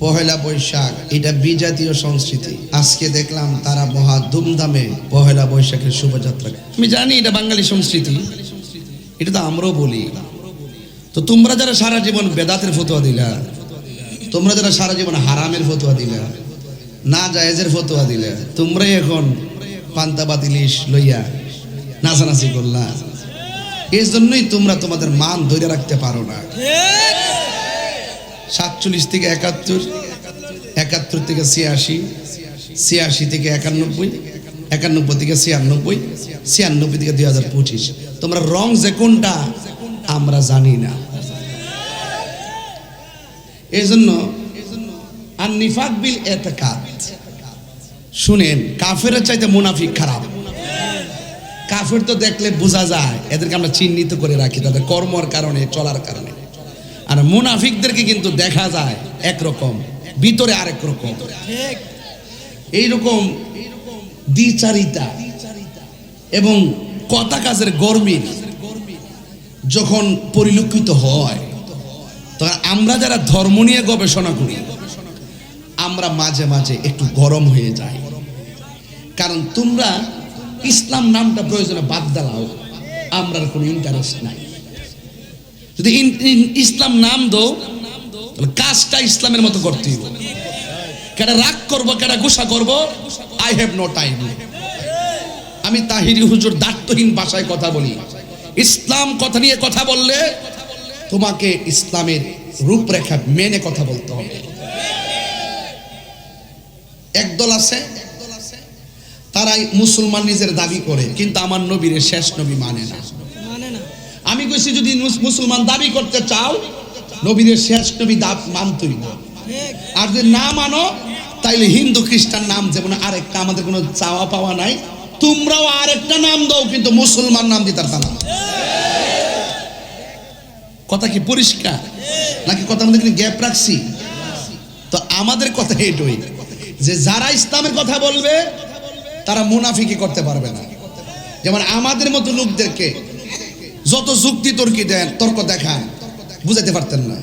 পহেলা বৈশাখ এটা বিজাতীয় সংস্কৃতি। আজকে দেখলাম তারা মহা ধুমধামে পহেলা বৈশাখের শোভাযাত্রা। আমি জানি এটা বাঙালি সংস্কৃতি, এটা তো আমরাও বলি। তো তোমরা যারা সারা জীবন বেদাতের ফতোয়া দিলা, তোমরা যারা সারা জীবন হারামের ফতোয়া দিলা, না জায়েজের ফতোয়া দিলা, তোমরাই এখন পান্তা বাতিলিশ লইয়া নাচানাচি করলা। এই জন্যই তোমরা তোমাদের মান ধরে রাখতে পারো না। 47 থেকে 71, 71 থেকে 86, 86 থেকে 91, 91 থেকে 96, 96 থেকে 2025। তোমরা রং যে কোনটা আমরা জানি না। এই জন্য আর নিফাক বিল এতেকাদ, শুনেন, কাফেরের চাইতে মুনাফিক খারাপ। কাফের তো দেখলে বোঝা যায়, এদেরকে আমরা চিহ্নিত করে রাখি তাদের কর্মর কারণে, চলার কারণে। আর মুনাফিকদেরকে কিন্তু দেখা যায় একরকম, ভিতরে আরেক রকম। এইরকম দ্বিচারিতা এবং কথা কাজের গরমিল যখন পরিলক্ষিত হয়, তখন আমরা যারা ধর্ম নিয়ে গবেষণা করি, আমরা মাঝে মাঝে একটু গরম হয়ে যাই। কারণ তোমরা ইসলাম নামটা প্রয়োজনে বাদ দাও, আমরা কোনো ইন্টারেস্ট নাই। যদি ইসলাম নাম দো, তাহলে কাজটা ইসলামের মতো করতে হবে। কেডা রাগ করবো, কেডা গুসা করবো, আই হ্যাভ নো টাইম। আমি তাহিরি হুজুর দায়িত্বহীন ভাষায় কথা বলি। ইসলাম কথা নিয়ে কথা বললে তোমাকে ইসলামের রূপরেখা মেনে কথা বলতে হবে। একদল আছে, তারাই মুসলমান নিজের দাবি করে, কিন্তু আমার নবীর শেষ নবী মানে না। আমি কইছি যদি মুসলমান দাবি করতে চাও, নবীর শেষ নবী মানতই না। আর যদি না মানো, তাইলে হিন্দু খ্রিস্টান নাম যেমন আরেকটা, আমাদের কোনো চাওয়া পাওয়া নাই, তোমরাও আরেকটা নাম দাও, কিন্তু মুসলমান নাম দিতে পারতা না। কথা কি পরিষ্কার নাকি কথার মধ্যে গ্যাপ রাখছি? তো আমাদের কথা এটাই যে যারা ইসলামের কথা বলবে তারা মুনাফিকি করতে পারবে না। যেমন আমাদের মতো লোকদেরকে যত যুক্তি তর্ক দেখান, বুঝাতে পারতেন না।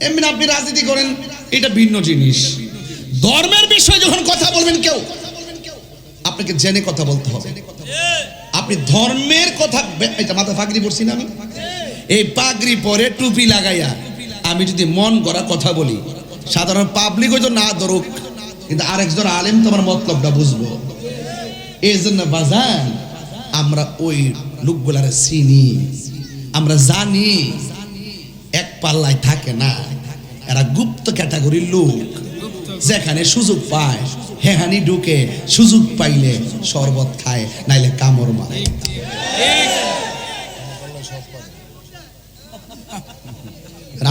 এমনি আপনি রাজনীতি করেন, এটা ভিন্ন জিনিস। ধর্মের বিষয়ে যখন কথা বলবেন কেউ, আপনাকে জেনে কথা বলতে হবে। আপনি ধর্মের কথা, এটা মাথা পাগড়ি পরছি না আমি, এই পাগড়ি পরে টুপি লাগাইয়া আমি যদি মন গড়া কথা বলি, সাধারণ পাবলিক হয়তো না ধরুক, কিন্তু আরেকজন আলেম তোমার মতলবটা বুঝবো। এই জন্য বাজান, আমরা ওই লোকগুলার চিনি, আমরা জানি এক পাল্লায় থাকে না। এরা গুপ্ত ক্যাটাগরির লোক, যেখানে সুযোগ পায় হেহানি ঢুকে, সুযোগ পাইলে শরবত খায়, নাইলে কামড় মারে।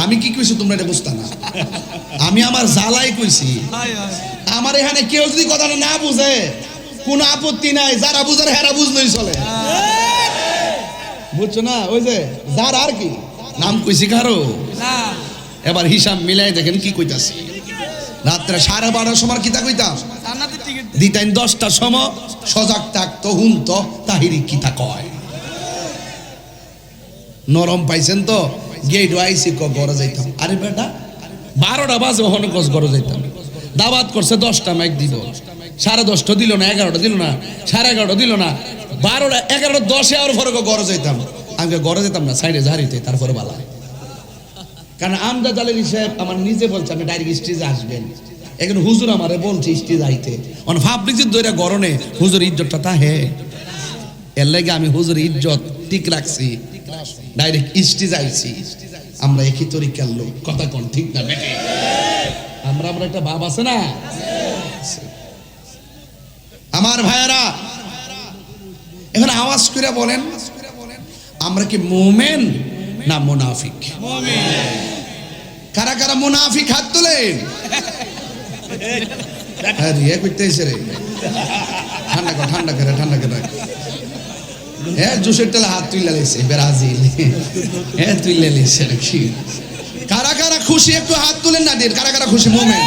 আমি কি কইছি তোমরা এটা বুঝতা না? আমি আমার জ্বালাই কইছি। আমার এখানে কেউ যদি কথাটা না বুঝে, কোনো আপত্তি নাই, যারা বুঝার হেরা বুঝলেই চলে। বুঝছো না? ওই যে যার আর কি নাম কইছি কারো, এবার হিসাব মিলাই দেখেন কি কইতাছি। রাত্রে 12:30 সময় কিতা কইতাম, দিতেন 10টার সময়, সজাগ থাকতো হুন্ত তাহিরি কিতা কয়। নরম পাইছেন তো, গেট আইসি গড়ে যাইতাম। আরে বেটা 12টা বাজে ওখানে গড়ে যাইতাম। দাওয়াত করছে 10টা মাইক দিব, 10:30 দিল না, 11টা দিল না, 11:30 দিল না, 12টা 11টা 10 আর ফরক গড়ে যাইতাম। আমি গড়ে যেতাম না, সাইডে ঝাড়িতে, তারপরে বালা। কারণ আমজাদ আলী সাহেব আমার নিজে বলছে আপনি ডাইরেক্ট স্টেজে আসবেন। এখন হুজুর আমারে বলছে স্টেজ আইতে, অন ফাবলিক দইরা গরনে হুজুর ইজ্জতটা তা হে, এর লাগে আমি হুজুর ইজ্জত ঠিক রাখছি, ডাইরেক্ট স্টেজ আইছি। আমরা একই তরিকার লোক, কথা কোন ঠিক না বেটে? আমরা একটা ভাব আছে না আমার ভাইয়েরা? এখন আওয়াজ করে বলেন, আমরা কি মুমিন না মুনাফিক? কারা কারা মুনাফিক হাত তোলেন। রিয়া করতেছে রে, ঠান্ডা করে হ্যাঁ, জোশের তেলে হাত তুইলা লেছে ব্রাজিল, হ্যাঁ তুইলা লেছে নাকি? কারা কারা খুশি একটু হাত তুলেন না দিন। কারা কারা খুশি? মুমিন।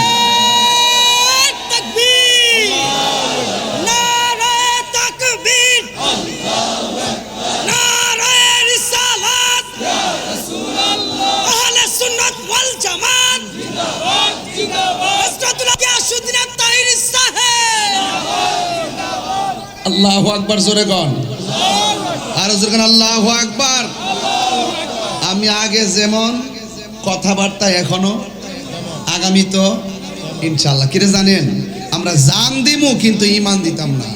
আহলে সুন্নাত ওয়াল জামাত আল্লাহু আকবার, জোরে গন, আর জোরে গন আল্লাহু আকবার। আমি আগে যেমন কথাবার্তা এখনো আগামী তো ইনশাআল্লাহ। কিরে জানেন, আমরা জান দিমু কিন্তু ঈমান দিতাম না।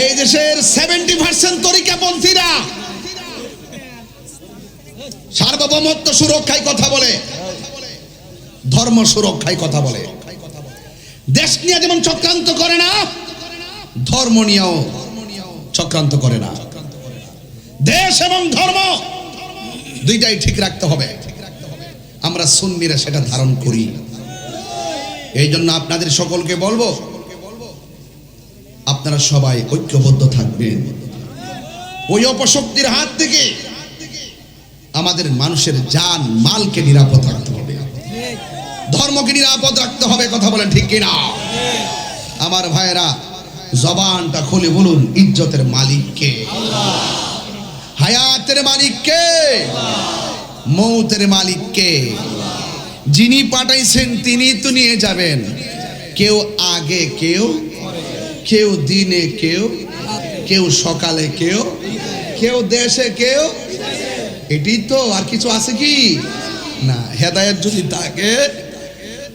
এই দেশের 70% তরিকাপন্থীরা সার্বভৌমত্ব সুরক্ষায় কথা বলে, ধর্ম সুরক্ষায় কথা বলে। দেশ নিয়ে যেমন চক্রান্ত করে না, ধর্ম নিয়েও চক্রান্ত করে না। দেশ এবং ধর্ম দুইটাই ঠিক রাখতে হবে। আমরা সুন্নিরা সেটা ধারণ করি। এই জন্য আপনাদের সকলকে বলবো, আপনারা সবাই ঐক্যবদ্ধ থাকবেন। ওই অপশক্তির হাত থেকে আমাদের মানুষের জান মালকে নিরাপদ রাখতে হবে, ধর্মকে নিরাপদ রাখতে হবে। কথা বলেন ঠিক কিনা? আমার ভাইয়েরা, জবানটা খুলে বলুন, ইজ্জতের মালিক কে? হায়াতের মালিক কে? মৌতের মালিক কে? যিনি পাঠাইছেন তিনি তো নিয়ে যাবেন। কেউ আগে, কেউ দিনে, কেউ সকালে, কেউ দেশে, কেউ। এটি তো, আর কিছু আছে কি না? হেদায়েত যদি থাকে,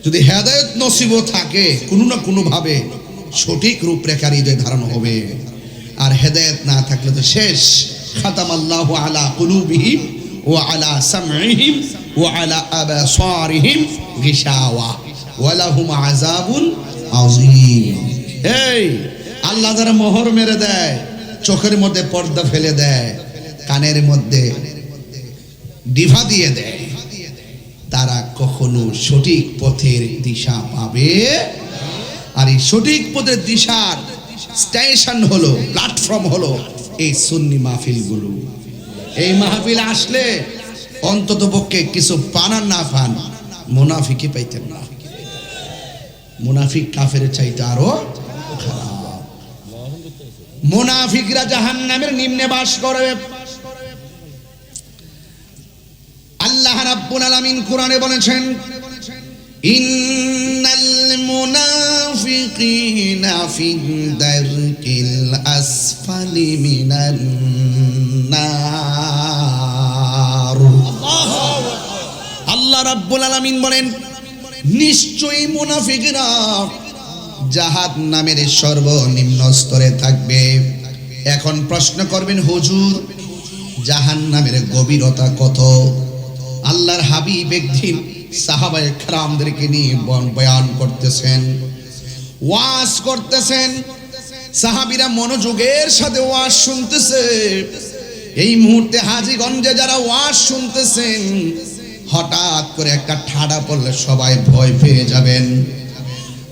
যদি হেদায়েত নসিব থাকে, কোনো না কোনো ভাবে সঠিক রূপরেখার হৃদয় ধারণ হবে। আর হেদায়েত না থাকলে তো শেষ। খাতামাল্লাহু আলা কুলুবিহিম ওয়া আলা সামঈহিম ওয়া আলা আবসারিহিম গিশাওয়া ওয়া লাহুম আযাবুন আযীম। এই আল্লাহ যারা মোহর মেরে দেয়, চোখের মধ্যে পর্দা ফেলে দেয়, কানের মধ্যে ডিভা দিয়ে দেয়, তারা কখনো সঠিক পথের দিশা পাবে। আর এই সঠিক পথের দিশার স্টেশন হলো, প্ল্যাটফর্ম হলো এই সুন্নি মাহফিলগুলো। এই মাহফিল আসলে অন্তত পক্ষে কিছু পান আর না পান, মুনাফিকই পাইতেন না। মুনাফিক কাফের চাইতে আরো খারাপ। মুনাফিকরা জাহান্নামের নিম্নে বাস করবে। আল্লাহ রাব্বুল আলামিন কোরআনে বলেছেন, ইন্নাল মুনাফিকিনা ফি দারকিল আসফালি মিনান নার। আল্লাহ রাব্বুল আলামিন বলেন, নিশ্চয়ই মুনাফিকরা জাহান্নামের সর্বনিম্ন স্তরে থাকবে। এখন প্রশ্ন করবেন, হুজুর জাহান্নামের গভীরতা কত? আল্লাহর হাবিব একদিন সাহাবায়ে কেরামদেরকে নিয়ে বয়ান করতেছেন, ওয়াজ করতেছেন। সাহাবীরা মনোযোগের সাথে ওয়াজ শুনতেছে। এই মুহূর্তে হাজীগঞ্জে যারা ওয়াজ শুনতেছেন, হঠাৎ করে একটা ঠাডা পড়লে সবাই ভয় পেয়ে যাবেন।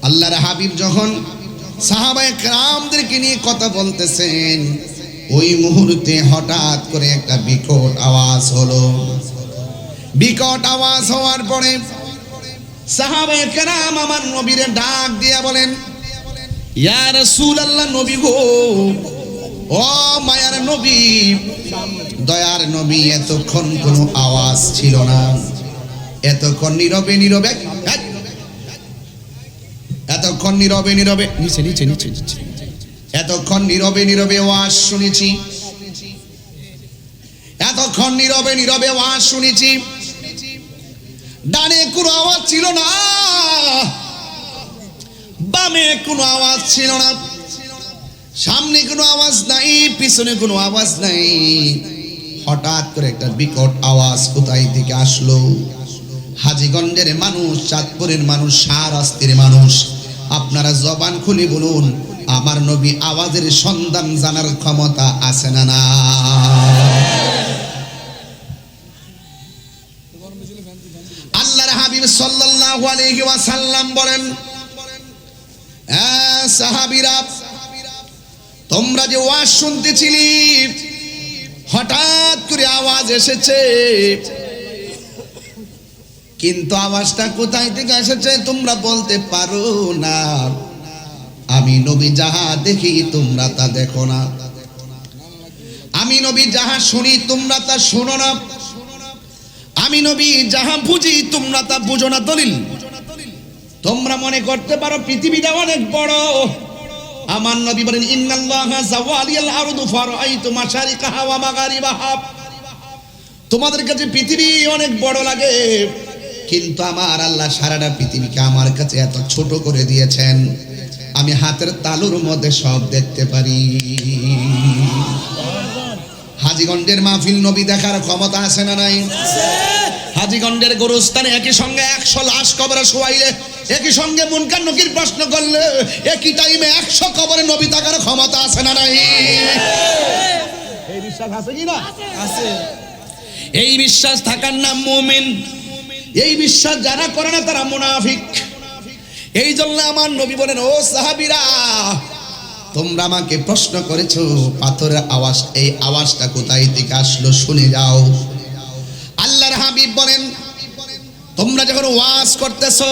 আল্লাহর হাবিব যখন সাহাবায়ে কেরামদেরকে নিয়ে কথা বলতেছেন, ওই মুহূর্তে হঠাৎ করে একটা বিকট আওয়াজ হলো। বিকট আওয়াজ হওয়ার পরে সাহাবায়ে কেরাম আমার নবীরে ডাক দিয়া বলেন, ইয়া রাসূলুল্লাহ, নবী গো, ও মায়ার নবী, দয়ার নবী, এতক্ষণ কোনো আওয়াজ ছিল না। এতক্ষণ নীরবে নীরবে, এতক্ষণ নীরবে নীরবে, নিচে নিচে নিচে, এতক্ষণ নীরবে নীরবে ওয়াজ শুনেছি, এতক্ষণ নীরবে নীরবে ওয়াজ শুনেছি। ডানে কোনো আওয়াজ ছিল না, বামে কোনো আওয়াজ ছিল না, সামনে কোনো আওয়াজ নাই, পিছনে কোনো আওয়াজ নাই। হঠাৎ করে একটা বিকট আওয়াজ কোথায় থেকে আসলো? হাজীগঞ্জের মানুষ, চাঁদপুরের মানুষ, শাহরাস্তির মানুষ, আপনারা জবান খুলে বলুন, আমার নবী আওয়াজের সন্ধান জানার ক্ষমতা আছে না না? আল্লাহর হাবিব সাল্লাল্লাহু আলাইহি ওয়াসাল্লাম বলেন, সাহাবীরা, তোমরা যে ওয়াজ শুনতেছিলি, হঠাৎ করে আওয়াজ এসেছে, কিন্তু আওয়াজটা কোথায় থেকে এসেছে তোমরা বলতে পারো না। আমি নবী যাহা দেখি তোমরা তা দেখো না, আমি নবী যাহা শুনি তোমরা তা শোনো না, আমি নবী যাহা বুঝি তোমরা তা বুঝো না। দলিল, তোমরা মনে করতে পারো পৃথিবীটা অনেক বড়, আমার নবী বলেন ইন্নাল্লাহা যাওয়ালিয়াল আরদু ফারাআইতু মাশারিকাহা ওয়া মাগারিবাহা। তোমাদের কাছে পৃথিবী অনেক বড় লাগে, কিন্তু আমার আল্লাহ সারাটা পৃথিবীকে আমার কাছে এত ছোট করে দিয়েছেন, আমি হাতের তালুর মধ্যে সব দেখতে পারি। হাজীগঞ্জের মাহফিল নবী দেখার ক্ষমতা আছে না নাই? হাজীগঞ্জের গোরস্থানে একই সঙ্গে 100 লাশ কবরে শোয়াইলে, একই সঙ্গে মুনকার নকির প্রশ্ন করলে, একই টাইমে 100 কবরে নবী দেখার ক্ষমতা আছে না নাই? এই বিশ্বাস আছে কি না? আছে। এই বিশ্বাস থাকার নাম মুমিন। এই বিশ্বাস যারা করে না তারা মুনাফিক। এই জন্য আমার নবী বলেন, ও সাহাবীরা, তোমরা আমাকে প্রশ্ন করেছো পাথরের আওয়াজ, এই আওয়াজটা কোথায় থেকে আসলো শুনে যাও। আল্লাহর হাবিব বলেন, তোমরা যখন ওয়াজ করতেছো,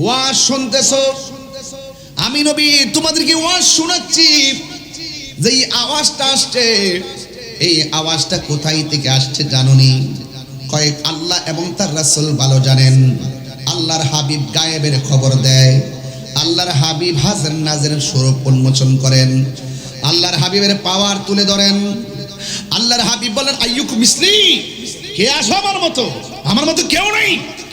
ওয়াজ শুনতেছো, আমি নবী তোমাদেরকে ওয়াজ শোনাচ্ছি, যেই আওয়াজটা আসছে, এই আওয়াজটা কোথায় থেকে আসছে জানোনি? কয়েক আল্লাহ এবং তার রাসূল ভালো জানেন। আল্লাহর হাবিব গায়েবের খবর দেয়, আল্লাহর হাবিব হাজির নাজিরের স্বরূপ উন্মোচন করেন, আল্লাহর হাবিবের পাওয়ার তুলে ধরেন। আল্লাহর হাবিব বলেন, আইয়ুকুম মিসলি, কে আসো আমার মতো? আমার মতো কেউ নেই।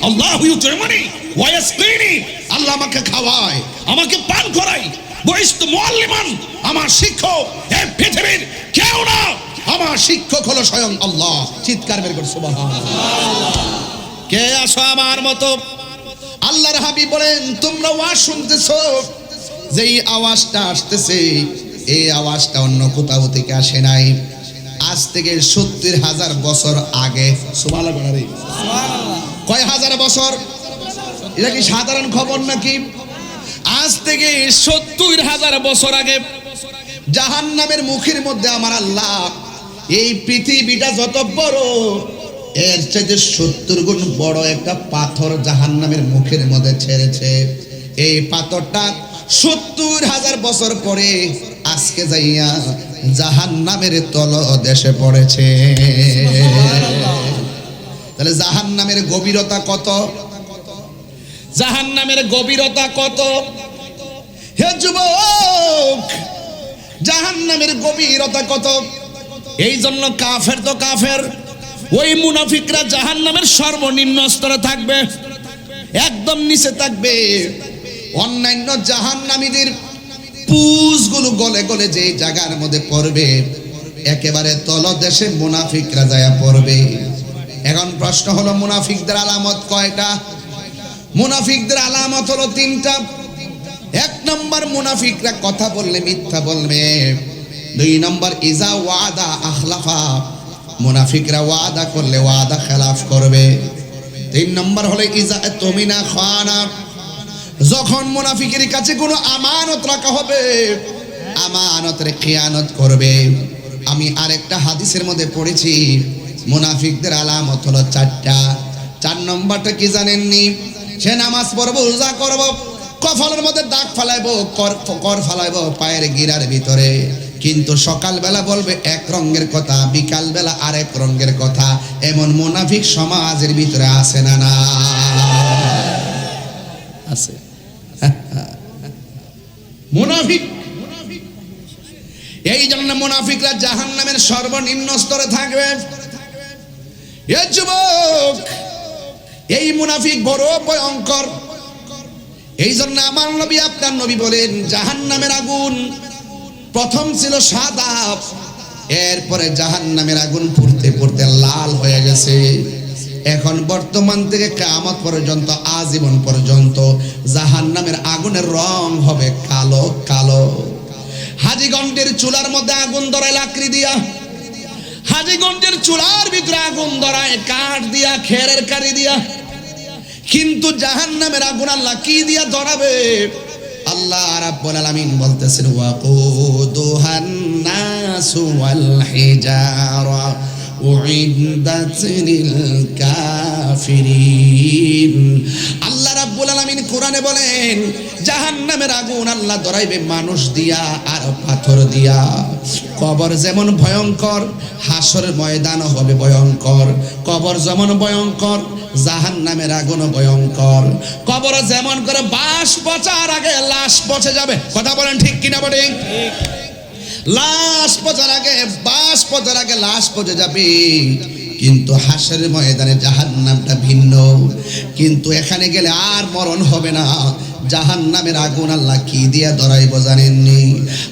আল্লাহু ইউতিমুনি ওয়া ইয়াসকিনি, আল্লাহ আমাকে খাওয়ায়, আমাকে পান করায়। বয়স্ত মুআল্লিমান, আমার শিক্ষক এই পৃথিবীর কেউ না, আমার শিক্ষক হলো স্বয়ং আল্লাহ। চিৎকার বের করে সুবহানাল্লাহ। কে আসো আমার মতো? আল্লাহর হাবিব বলেন, তোমরা ওয়াজ শুনতেছো, যেই আওয়াজটা আসতেছে, এই আওয়াজটা অন্য কোথাও থেকে আসে নাই। আজ থেকে 70,000 বছর আগে। সুবহানাল্লাহ। কয় হাজার বছর? এটা কি সাধারণ খবর নাকি? আজ থেকে 70,000 বছর আগে জাহান্নামের মুখের মধ্যে আমার আল্লাহ এই পৃথিবীটা যত বড়, এর চাইতে 70 গুণ বড় একটা পাথর জাহান্নামের মুখের মধ্যে ছেড়েছে। এই পাথরটা 70,000 বছর পরে আজকে যাইয়া জাহান্নামের তলদেশে পড়েছে। তাহলে জাহান্নামের গভীরতা কত? জাহান্নামের গভীরতা কত? হে যুবক, জাহান্নামের গভীরতা কত? এই জন্য কাফের তো কাফের, ওই মুনাফিকরা জাহান্নামের সর্বনিম্ন স্তরে থাকবে, একদম নিচে থাকবে। অন্যান্য জাহান্নামীদের পুজগুলো গলে গলে যে জায়গার মধ্যে পড়বে, একেবারে তলদেশে মুনাফিকরা যায় পড়বে। এখন প্রশ্ন হলো, মুনাফিকদের আলামত কয়টা? মুনাফিকদের আলামত হলো 3টা। 1 নম্বর, মুনাফিকরা কথা বললে মিথ্যা বলবে। 2 নম্বর, ইজা ওয়াদা আখলাফা, মুনাফিকরা ওয়াদা করলে ওয়াদা খেলাফ করবে। 3 নম্বর হলো ইজা তুমিনা খানা, যখন মুনাফিকের কাছে কোনো আমানত রাখা হবে, আমানতের খিয়ানত করবে। আমি আরেকটা হাদিসের মধ্যে পড়েছি, মুনাফিকদের আলামত হলো 4টা। 4 নম্বরটা কি জানেননি? সে নামাজ পড়বো, রোজা করবো, কপালের মধ্যে দাগ ফালাইবো, কর ফালাইবো পায়ের গিরার ভিতরে, কিন্তু সকালবেলা বলবে এক রঙের কথা, বিকালবেলা আরেক রঙের কথা। এমন মুনাফিক সমাজের ভিতরে আছে না? না আছে। মুনাফিক। এই জন্য মুনাফিকরা জাহান্নামের সর্বনিম্ন স্তরে থাকবে। এ যুবক, এই মুনাফিক বড় ভয়ঙ্কর। এই জন্য আমার নবী, আপনার নবী বলেন, জাহান্নামের আগুন প্রথম ছিল সাদা, এরপরে জাহান্নামের আগুন পুড়তে পুড়তে লাল হয়ে গেছে। এখন বর্তমান থেকে কিয়ামত পর্যন্ত, আজীবন পর্যন্ত জাহান্নামের আগুনের রং হবে কালো কালো। হাজীগঞ্জের চুলার মধ্যে আগুন ধরায় লাকড়ি দিয়া, হাজীগঞ্জের চুলার ভিতরে আগুন ধরায় কাঠ দিয়া, খেরের কারি দিয়া, কিন্তু জাহান্নামের আগুন আল্লাহ কি দিয়া ধরাবে? আল্লাহ রাব্বুল আলামিন বলতেছেন, ওয়াকুদুহান নাসু ওয়াল হিজারা উইদ্দাত লিল কাফিরিন। আল্লাহ রাব্বুল আলামিন কোরআনে বলেন, জাহান্নামের আগুন আল্লাহ ধরাইবে মানুষ দিয়া আর পাথর দিয়া। কবর যেমন ভয়ঙ্কর, হাসরের ময়দান হবে ভয়ঙ্কর। কবর যেমন ভয়ঙ্কর, জাহান্নামের আগুন ভয়ঙ্কর। কবর যেমন করে বাস পচার আগে লাশ পচে যাবে, কথা বলেন ঠিক কিনা বলেন? লাশ পচার আগে, বাস পচার আগে লাশ পচে যাবে, কিন্তু হাসরের ময়দানে জাহান্নামটা ভিন্ন। কিন্তু এখানে গেলে আর মরণ হবে না। জাহান্নামের আগুন আল্লাহ কি দিয়া ধরাইব জানেননি?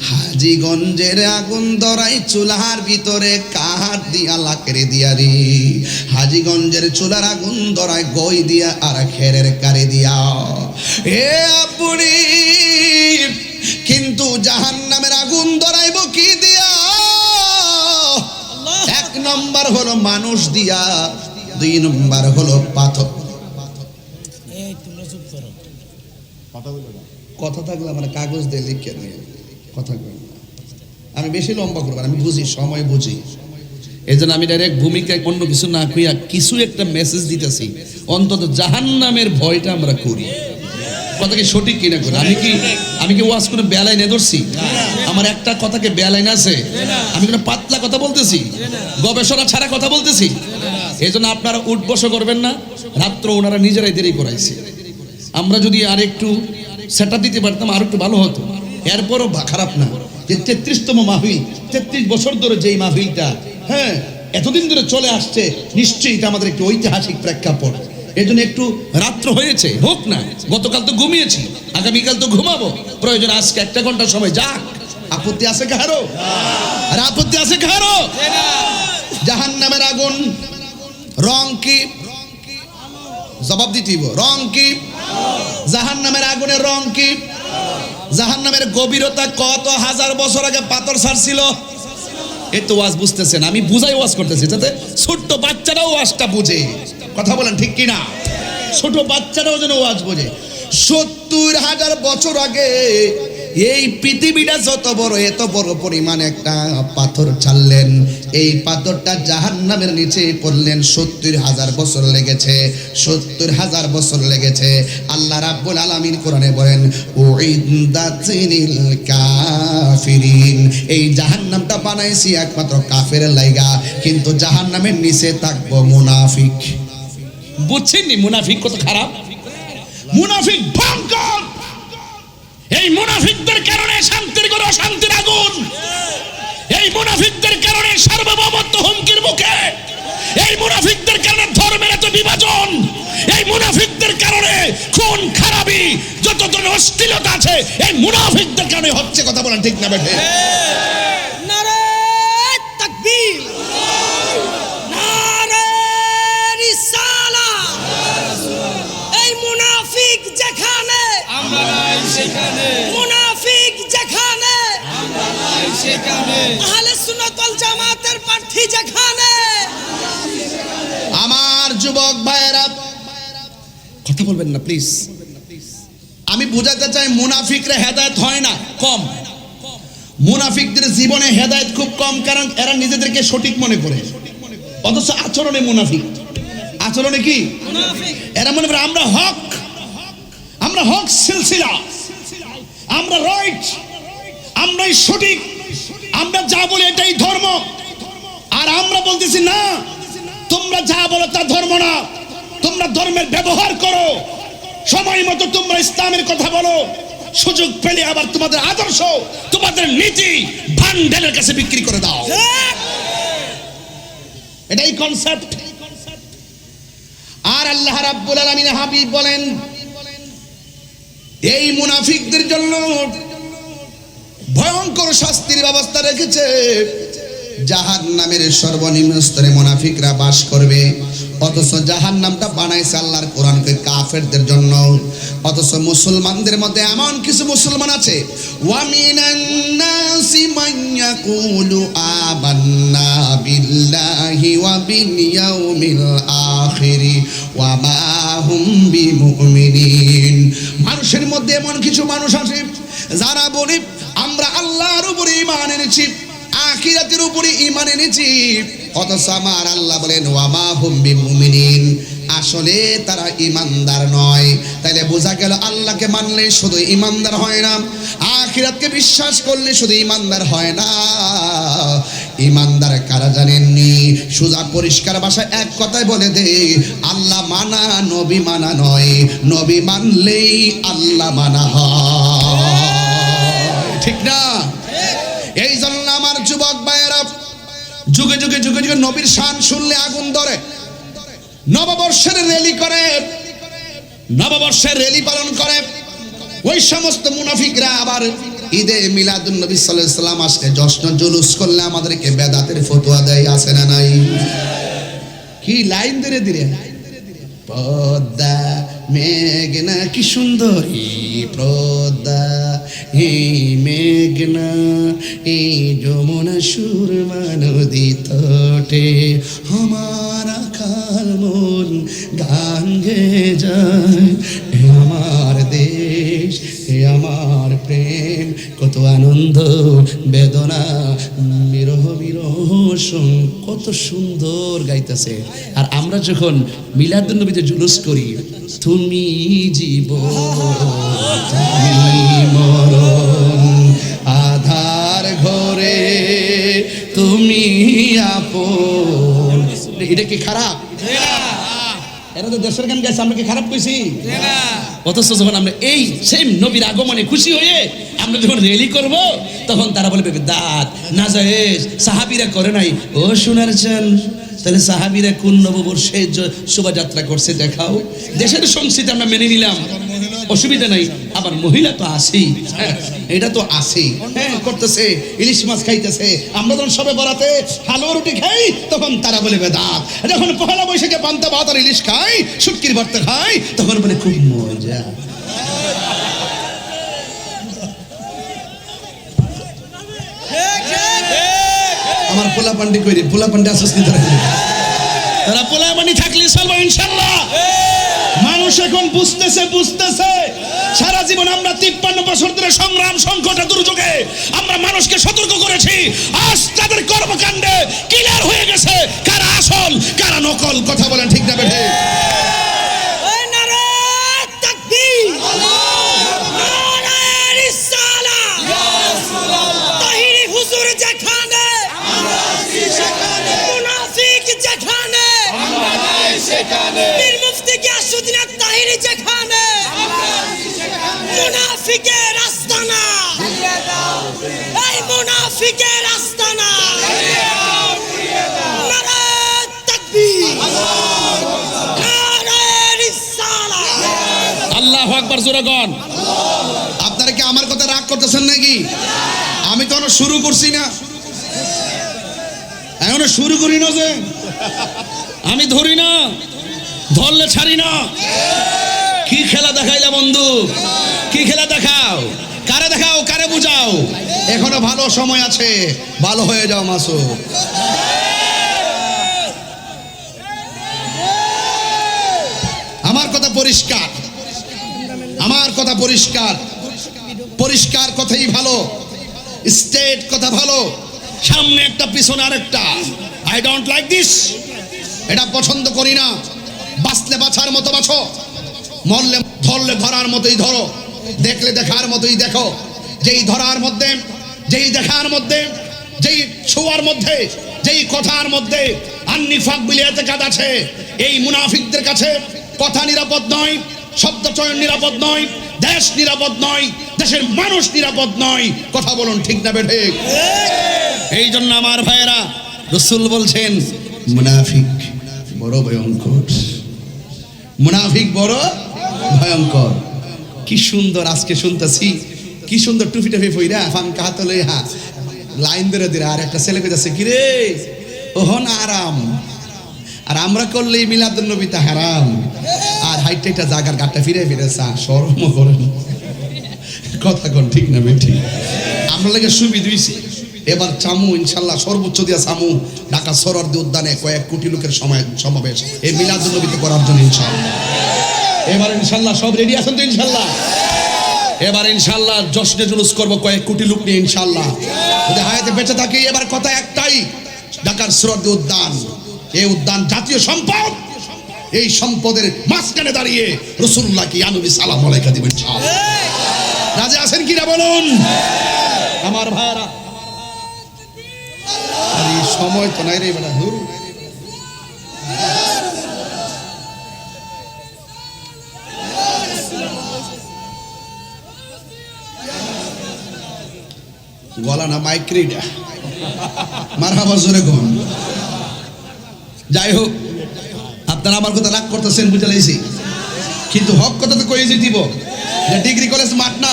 হাজীগঞ্জের আগুন ধরাই চুলার ভিতরে কাঠ দিয়া লাকড়ি দিয়া রে। হাজীগঞ্জের চুলার আগুন ধরাই গই দিয়া আর খেরের কারে দিয়া। এ আপনি কিন্তু জাহান্নামের আগুন ধরাইব কি দিয়া? এক নম্বর হলো মানুষ দিয়া, দুই নম্বর হলো পাথর। কথা থাকলে মানে কাগজ দিয়ে লিখে দিয়ে কথা বলি। আমি বেশি লম্বা করবো, আমি বুঝি, সময় বুঝি, এই জন্য আমি ডাইরেক্ট ভূমিকায় অন্য কিছু না কইয়া কিছু একটা মেসেজ দিতেছি। অন্তত জাহান্নামের ভয়টা আমরা করি। কথা কি সঠিক কিনা করে? আমি কি ওয়াজ করে বেলায় নে ধরছি? আমার একটা কথাকে বেলাইন আছে? আমি কোনো পাতলা কথা বলতেছি? গবেষণা ছাড়া কথা বলতেছি? এই জন্য আপনারা উঠ বসে করবেন না। রাত্র ওনারা নিজেরাই দেরি করাইছে। আমরা যদি আর একটু সেটা দিতে পারতাম আর একটু ভালো হতো। এরপরও খারাপ না যে 33তম মাহফিল, 33 বছর ধরে যেই মাহফিলটা হ্যাঁ এতদিন ধরে চলে আসছে, নিশ্চয়ই এটা আমাদের একটু ঐতিহাসিক প্রেক্ষাপট। এই জন্য একটু রাত্র হয়েছে, হোক না। গতকাল তো ঘুমিয়েছি, আগামীকাল তো ঘুমাবো, প্রয়োজন আজকে 1 ঘন্টা সময় যাক। আপত্তি আছে কারো? আর আপত্তি আছে কারো? জাহান্নামের আগুন রং কি? জবাব দিতেইব। রং কি? জাহান্নামের আগুনের রং কি? জাহান্নামের গভীরতা কত হাজার বছর আগে পাথর ছাড়ছিল? এই তো ওয়াজ বুঝতেছেন, আমি বুঝাই ওয়াজ করতেছি যাতে ছোট্ট বাচ্চারাও ওয়াজটা বুঝে। কথা বলেন ঠিক কিনা? ছোট বাচ্চারাও যেন ওয়াজ বোঝে। 70,000 বছর আগে এই পৃথিবীটা যত বড়, এত বড় পরিমাণ একটা পাথর ছাড়লেন। এই পাথরটা জাহান্নামের নিচে পড়লেন 70,000 বছর লেগেছে। 70,000 বছর লেগেছে। আল্লাহ রাব্বুল আলামিন কোরআনে বলেন উইদাতিনিল কাফিরিন। এই জাহান্নামটা বানাইছি একমাত্র কাফেরের লাইগা, কিন্তু জাহান্নামের নিচে থাকবো মুনাফিক। বুঝছেন মুনাফিক কত খারাপ? মুনাফিক ভয়ঙ্কর। এই মুনাফিকদের কারণে শান্তির ঘরে অশান্তির আগুন। এই মুনাফিকদের কারণে সার্বভৌমত্ব হুমকির মুখে। এই মুনাফিকদের কারণে ধর্মের এত বিভাজন। এই মুনাফিকদের কারণে খুন খারাপি, যত ধরনের অশ্লীলতা আছে এই মুনাফিকদের কারণে হচ্ছে। কথা বলেন ঠিক না বেঠে? নারে তাকবীর, নারে রিসালাত। এই মুনাফিক যেখানে আমরা নাই সেখানে, মুনাফিক যেখানে আমরা নাই সেখানে, আহলে সুন্নাত ওয়াল জামাতের প্রার্থী যেখানে। আমার যুবক ভাইয়েরা কথা বলবেন না প্লিজ। আমি বোঝাতে চাই মুনাফিকরা হেদায়েত হয় না, কম। মুনাফিকদের জীবনে হেদায়েত খুব কম, কারণ এরা নিজেদেরকে সঠিক মনে করে, অথচ আচরণে মুনাফিক। আচরণে কি মুনাফিক? এরা মনে করে আমরা হক, আমরা হক সিলসিলা, আমরা রাইট, আমরাই সঠিক, আমরা যা বলি এটাই ধর্ম। আর আমরা বলতেছি না, তোমরা যা বলো তা ধর্ম না, তোমরা ধর্মের ব্যবহার করো, সময় মতো তোমরা ইসলামের কথা বলো, সুযোগ পেলে আবার তোমাদের আদর্শ, তোমাদের নীতি ভান্ডারের কাছে বিক্রি করে দাও। এটাই কনসেপ্ট। আর আল্লাহ রাব্বুল আলামিন হাবিব বলেন এই মুনাফিকদের জন্য ভয়ঙ্কর শাস্তির ব্যবস্থা রেখেছে। জাহান্নামের সর্বনিম্ন স্তরে মুনাফিকরা বাস করবে, অথচ জাহান্নামটা বানাইছে আল্লাহর কোরআনকে কাফেরদের জন্য। অথচ মুসলমানদের মধ্যে এমন কিছু মুসলমান আছে, ওয়া মিনান নাসি মান ইয়াকুলু আমান্না বিল্লাহি ওয়া বিল ইয়াউমিল আখিরি ওয়া মা হুম বিমুমিনিন। মানুষের মধ্যে এমন কিছু মানুষ আছে যারা বলে আমরা আল্লাহর উপরে ঈমান এনেছি, আখিরাতের উপরে ঈমান এনেছি, অথচ আমার আল্লাহ বলেন ওয়া মা হুম বিমুমিনিন, আসলে তারা ঈমানদার নয়। তাইলে বোঝা গেল আল্লাহকে মানলে শুধু ঈমানদার হয় না, আখিরাতকে বিশ্বাস করলে শুধু ইমানদার হয় না, ইমানদার কারা জানেননি? সোজা পরিষ্কার ভাষায় এক কথায় বলে দে, আল্লাহ মানা নবী মানা নয়, নবী মানলেই আল্লাহ মানা হয়, ঠিক না? এই জন্য আমার যুবক ভাইয়েরা, যুগে যুগে যুগে যুগে নবীর শান শুনলে আগুন ধরে। নববর্ষের র্যালি করে, নববর্ষের র্যালি পালন করে ওই সমস্ত মুনাফিকরা আবার ঈদে মিলাদুন নবী সাল্লাল্লাহু আলাইহি সাল্লাম আসলে জশ্ন জুলুস করলে আমাদেরকে বেদাতের ফতোয়া দেয়, আছে না নাই? কি লাইন ধরে ধীরে পদ্মা মেঘনা, কি সুন্দর পদ্মা এই মেঘনা এই যমুনা সুরমা নদী তটে আমার আকাল মন গান গেয়ে যায়, এ আমার দেশ এ আমার প্রেম, কত আনন্দ বেদনা বিরহ বিরহ কত সুন্দর গাইতেছে। আর আমরা যখন মিলাদুন নবীতে জুলুস করি, তুমি জীবন তুমি মরণ আধার ঘরে তুমি আপন, এটা কি খারাপ? এরা তো দেশের গান গাইছে, আমরা কি খারাপ কইছি? অথচ যখন আমরা এই সেম নবীর আগমনে খুশি হয়ে আমরা যখন র্যালি করব, তখন তারা বলবে দাঁত না জায়েজ, সাহাবীরা করে নাই। ও সোনার চান, তাহলে সাহাবীরা কোন নববর্ষে শোভাযাত্রা করছে দেখাও। দেশের সংস্কৃতি আমরা মেনে নিলাম, অসুবিধা নাই। আবার মহিলা তো আছেই, এটা তো আছেই, করতেছে, ইলিশ মাছ খাইতেছে। আমরা যখন সবে বরাতে হালুয়া রুটি খাই, তখন তারা বলে বেদাত। যখন পহেলা বৈশাখে পান্তা ভাত আর ইলিশ খাই, শুটকির ভর্তা খাই, তখন বলে খুব মজা। আমার পোলা পান্ডি কইরে, পোলা পান্ডি আসস নি তারা পোলা পান্ডি থাকলে চলবো ইনশাআল্লাহ। মানুষ এখন বুঝতেছে সারা জীবন আমরা 53 বছর ধরে সংগ্রাম সংকট দুর্যোগে আমরা মানুষকে সতর্ক করেছি। আজ তাদের কর্মকাণ্ডে ক্লিয়ার হয়ে গেছে কারা আসল কারা নকল। কথা বলেন ঠিক না বেঠে? মুনাফিকের আস্তানা, এই মুনাফিকের আস্তানা, নারে তাকবীর, নারে রিসালাত। আল্লাহু আকবার, জোরে গন। আপনারা কি আমার কথা রাগ করতেছেন নাকি? আমি তো এখনো শুরু করছি না, এখনো শুরু করি না, যে আমি ধরি না, ধরলে ছাড়ি না। কি খেলা দেখাইলা বন্ধু, কি খেলা দেখাও, কারে দেখাও, কারে বুঝাও। এখনো ভালো সময় আছে, ভালো হয়ে যাও মাসুদ। আমার কথা পরিষ্কার, আমার কথা পরিষ্কার, পরিষ্কার কথাই ভালো, স্টেট কথা ভালো, সামনে একটা পিছনে আরেকটা। আই ডোন্ট লাইক দিস, এটা পছন্দ করি না। বাঁচলে বাছার মতো বাছো, মরলে ধরলে ধরার মতোই ধরো, দেখলে দেখার মতোই দেখো। যেই ধরার মধ্যে, যেই দেখার মধ্যে, যেই ছোঁয়ার মধ্যে, যেই কথার মধ্যে আন্নিফাক বিল ইতিকাদ আছে, এই মুনাফিকদের কাছে কথা নিরাপদ নয়, শব্দ চয়ন নিরাপদ নয়, দেশ নিরাপদ নয়, দেশের মানুষ নিরাপদ নয়। কথা বলুন ঠিক না বেঠে? এই জন্য আমার ভাইয়েরা, রাসূল বলছেন মুনাফিক বড় ভয়ঙ্কর, মুনাফিক বড় ভয়ঙ্কর। কি সুন্দর আজকে শুনতেছি, কি সুন্দর টুপি টুপি পইরা ফাঙ্কা হাতে লইয়া লাইন ধরে ধরে আর একটা ছেলে কইতাছে কি রে ওহন আরাম, আর আমরা করলেই মিলাদুন নবীতে হারাম। আর হাইটটা একটা জায়গার গাটটা ফিরে ফিরে চা শরম করেন। কথা কোন ঠিক না বেঠি? আমরা লাগে সুবিধা হইছে, এবার চামু ইনশাল্লাহ সর্বোচ্চ দিয়া চামু ঢাকা সরোয়ার্দী উদ্যানে কয়েক কোটি লোকের সমাবেশ এই মিলাদুন নবীতে করার জন্য ইনশাল্লাহ। এবার ইনশাল্লাহ সব রেডি আছেন তো ইনশাল্লাহ? এবার ইনশাল্লাহ জশ্নে জুলুস করব কয়েক কোটি লোক নিয়ে ইনশাল্লাহ, যদি হায়াতে বেঁচে থাকি। এবার কথা একটাই, ঢাকার সরোয়ার্দী উদ্যান, এই উদ্যান জাতীয় সম্পদ। এই সম্পদের মাঝখানে দাঁড়িয়ে রাসূলুল্লাহ কি আনবী সালাম আলাইকা দিবেন ইনশাআল্লাহ। রাজি আছেন কিনা বলুন আমার ভাইরা। আর এই সময় তো নাই রে বেটা, ধুর। গলা না মাইক্রিটা মারহাবা জোরে কোন। যাই হোক, আপনারা আমার কথা রাগ করতেছেন বুঝে লাইছি, কিন্তু হক কথা তো কই যে দিব যে ডিগ্রি কলেজ মাঠ না।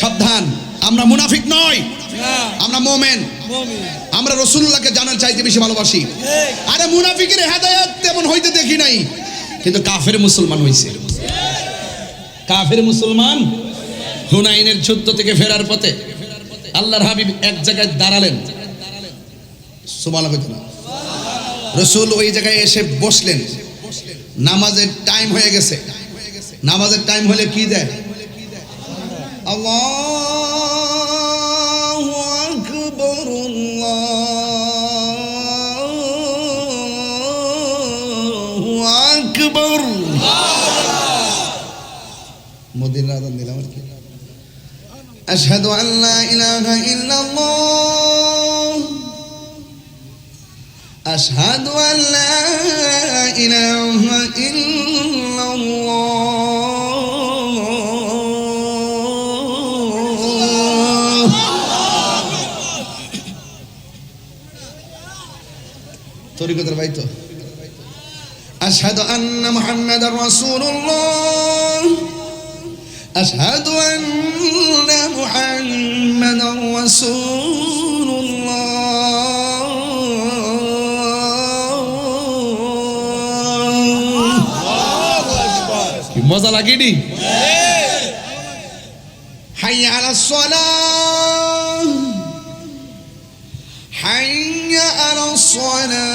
সাবধান, আমরা মুনাফিক নয়, আমরা মোমেন। আমরা রাসূলুল্লাহকে জানার চাইতে বেশি ভালোবাসি। আরে মুনাফিকের হেদায়েত তেমন হইতে দেখি নাই, কিন্তু কাফের মুসলমান হইছে। কাফের মুসলমান হুনাইনের যুদ্ধ থেকে ফেরার পথে আল্লাহর হাবিব এক জায়গায় দাঁড়ালেন, সুবহানাল্লাহ কইতো না, রাসূল ওই জায়গায় এসে বসলেন। নামাজের টাইম হয়ে গেছে। নামাজের টাইম হলে কি দেয়? আল্লাহু আকবার, আল্লাহু আকবার। মদিনার আযান দিলাম আর কি। আশহাদু আল্লা ইলাহা ইল্লাল্লাহ, আশহাদু আল্লা ইলাহা ইল্লাল্লাহ। তরিকতের ভাই তো। আশহাদু আন্না মুহাম্মাদার রাসূলুল্লাহ, আশহাদু আন্না মুহাম্মাদার রাসূলুল্লাহ। মজা লাগেনি? হাইয়া আলাস সালাহ, হাইয়া আলাস সালাহ।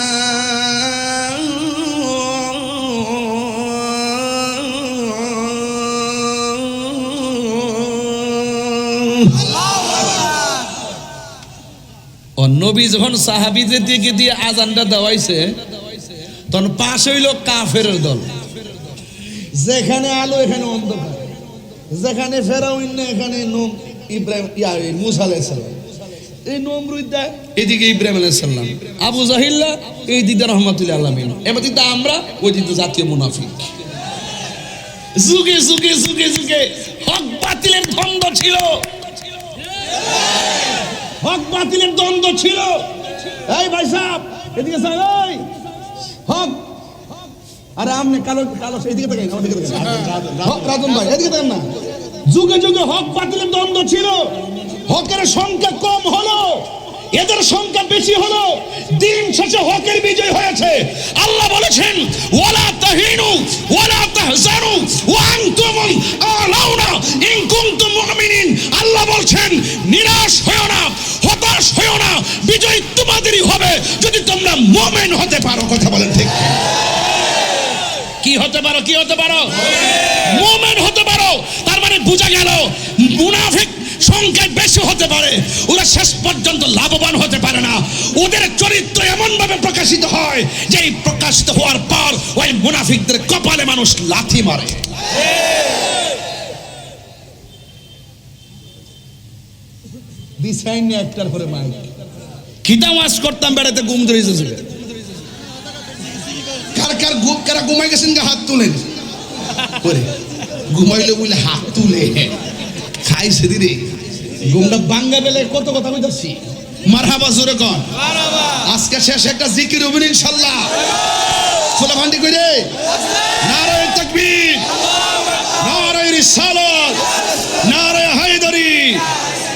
নবী যখন সাহাবীদের দিকে দিয়ে আজানটা দেওয়াইছে, তখন পাশ হইল কাফের দল। যেখানে আলো এখানে অন্ধকার, যেখানে ফেরাউন এখানে ইব্রাহিম মুসা আলাইহিস সালাম, এই নমরুদা এদিকে ইব্রাহিম আলাইহিস সালাম, আবু জাহিল্লা এই দিকে রাহমাতুল্লাহ আলামিন, এবার দিকে আমরা ওই দিকে জাতীয় মুনাফিক। যুগে যুগে যুগে যুগে হক বাতিলের দ্বন্দ্ব ছিল, হক বাতিলের দ্বন্দ্ব ছিল। এই ভাই সাহেব এদিকে স্যার, এই হক, আরে আপনি কালো কালো এদিকে তাকাই না, ওদিকে তাকাই। হক রাজন ভাই এদিকে তাকান না। যুগে যুগে হক বাতিলের দ্বন্দ্ব ছিল, হকের সংখ্যা কম হলো, এদের সংখ্যা বেশি হলো, দিন শেষে হকের বিজয় হয়েছে। আল্লাহ বলেছেন ওয়ালা তাহিনু ওয়ালা তাহজানু ওয়া আনতুমুল আলাউনা ইন কুনতুম মুমিনিন। আল্লাহ বলেন নিরাশ হয়ো না, হতাশ হয়ো না, বিজয় তোমাদেরই হবে যদি তোমরা মুমিন হতে পারো। কথা বলেন ঠিক? কি হতে পারো? কি হতে পারো? মুমিন হতে পারো। তার মানে বোঝা গেল মুনাফিক সংখ্যায় বেশি হতে পারে, ওরা শেষ পর্যন্ত লাভবান হতে পারে না। ওদের চরিত্র এমন ভাবে প্রকাশিত হয় যে এই প্রকাশিত হওয়ার পর ওই মুনাফিকদের কপালে মানুষ লাথি মারে। দিশাইন একটার পরে মাইক খিদা ওয়াজ করতাম, বেড়াতে ঘুম ধরে যাচ্ছে। কার কার কারা ঘুমাই গেছেন হাত তুলেন করে, ঘুমাইলে বলে হাত তুলে খাইছে দিরে ঘুমটা বাঙ্গা বেলে কত কথা কইতাছি। মারহাবা জোরে কর। আজকে শেষ একটা জিকির হবে ইনশাআল্লাহ। খোলা ভান্ডি কইরে নারায়ে তাকবীর, নারায়ে রিসালাত, নারায়ে হায়দারি,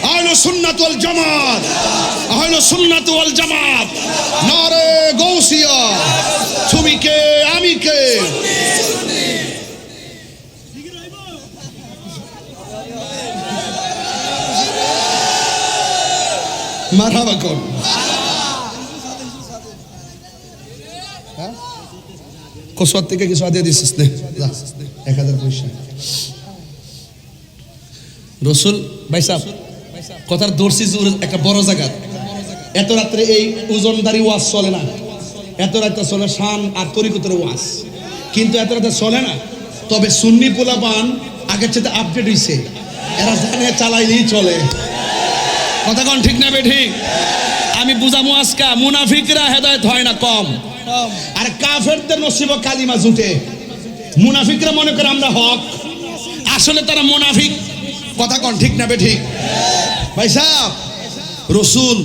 আহলে সুন্নাত ওয়াল জামাত, আহলে সুন্নাত ওয়াল জামাত, নারায়ে গাউসিয়া। তুমি কে আমি কে? মারহাবা কর। কসওয়াত থেকে কিছু আদিয়া দিছিস নে, 1000 পয়সা। রসুল ভাই সাহেব কথার দর্শি একটা বড় জায়গা। এত রাত্রে এই ওজনদারি ওয়াজ চলে না, এত রাতে চলে শান আর তরিকতের ওয়াজ, কিন্তু এত রাতে চলে না। তবে সুন্নি পোলাপান আগের সাথে আপডেট হয়েছে, এরা জানে চালাইলেই চলে। কথা কোন ঠিক না বেঠিক? আমি বুঝামু আজকা মুনাফিকরা হেদায়েত হয় না কম, আর কাফেরদের নসিব কালিমা জুটে। মুনাফিকরা মনে করে আমরা হক, আসলে তারা মুনাফিক। কথা কোন ঠিক না বেঠিক? ভাই সাহেব, রসুল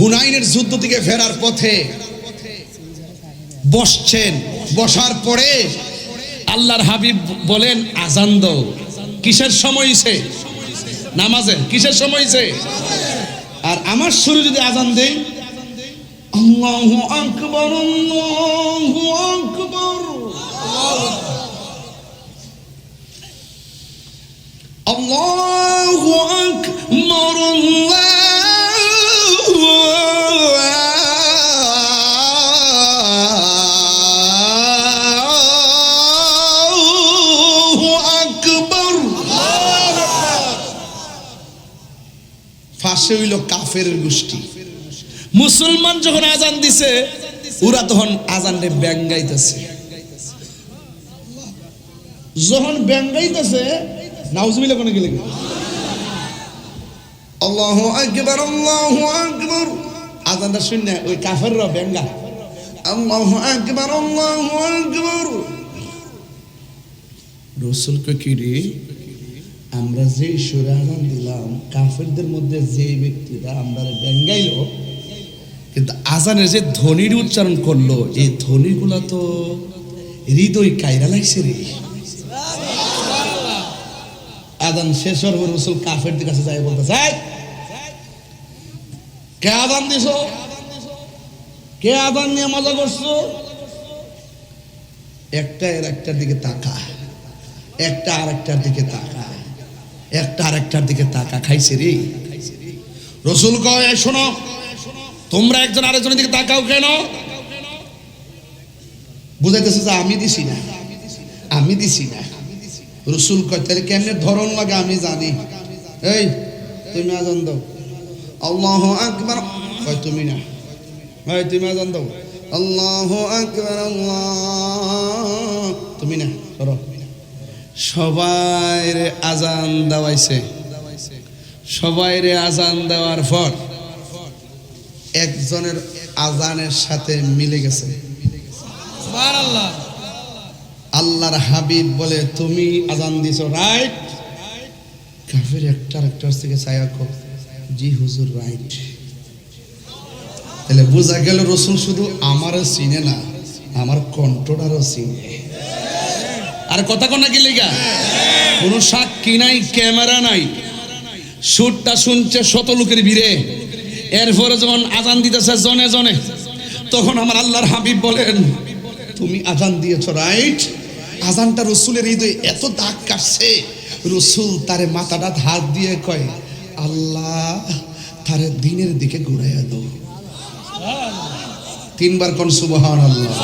হুনাইনের যুদ্ধ থেকে ফেরার পথে বসছেন, বসার পরে আল্লাহর হাবিব বলেন আজান দাও। কিসের সময় হইছে? নামাজের। কিসের সময় হইছে? আর আমার শুরু যদি আজান দেই, আল্লাহু আকবার, আল্লাহু আকবার, আল্লাহু আকবার, আল্লাহু আকবার। ফাঁসে হইল কাফের গোষ্ঠী। মুসলমান যখন আজান দিছে, ওরা তখন আজানে ব্যাঙ্গাইতেছে। যখন ব্যাঙ্গাইতেছে, নাউজুবিল্লাহ কোনে গেলে আল্লাহু আকবার, আল্লাহু আকবার, আজানটা শুনে ওই কাফেররা ব্যাঙ্গা, আল্লাহু আকবার, আল্লাহু আকবার। রাসূল কয় কি রে, আমরা যে সুরে আজান দিলাম, কাফেরদের মধ্যে যে ব্যক্তিরা আমরা ব্যাঙ্গাইলো, কিন্তু আজানের যে ধ্বনির উচ্চারণ করলো, এই ধ্বনিগুলা তো হৃদয় কাইরা লাগছে রে। আজান শেষ হওয়ার পর রাসূল কাফেরদের কাছে যায়, বলতেছে কে আজান দিছো, কে আজান নিয়ে মজা করছো? একটা এর একটার দিকে তাকা, একটা আরেকটার দিকে তাকা, একটা আরেকটার দিকে তাকা, খাইছে রে। রাসূল কয় শোনো, তোমরা একজন আরেকজনের দিকে তাকাও কেন? বুঝাইতেছে যে আমি দিছি না, আমি দিছি না। রাসূল কয় তাহলে কেমনে ধরন লাগে আমি জানি। এই তুমি আজান দাও, আল্লাহু আকবার। কয় তুমি না, এই তুমি আজান দাও, আল্লাহু আকবার, আল্লাহ। তুমি না, ধরো। সবাই রে আজান দেওয়াইছে। সবাই রে আজান দেওয়ার পর একজনের আজানের সাথে মিলে গেছে। সুবহানাল্লাহ। আল্লাহর হাবিব বলে তুমি আজান দিছো, রাইট? কাফের একটার থেকে ছায়া কো, জি হুজুর, রাইট। তাহলে বোঝা গেল রাসূল শুধু আমারও চিনে না, আমার কণ্ঠটারও চিনে। আর কথা কোন কি লেগা? কোনো সাক্ষী নাই, ক্যামেরা নাই, সুরটা শুনছে শত লোকের ভিড়ে। এরপরে যখন আজান দিতেছে জনে জনে, তখন আমার আল্লাহর হাবিব বলেন তুমি আজান দিয়েছো, রাইট? আজানটা রাসূলের হৃদয়ে এত দাগ কাটছে, রাসূল তারে মাথাটা হাত দিয়ে কয়, আল্লাহ তারে দিনের দিকে ঘুরাইয়া দাও। তিনবার কোন সুবহানাল্লাহ,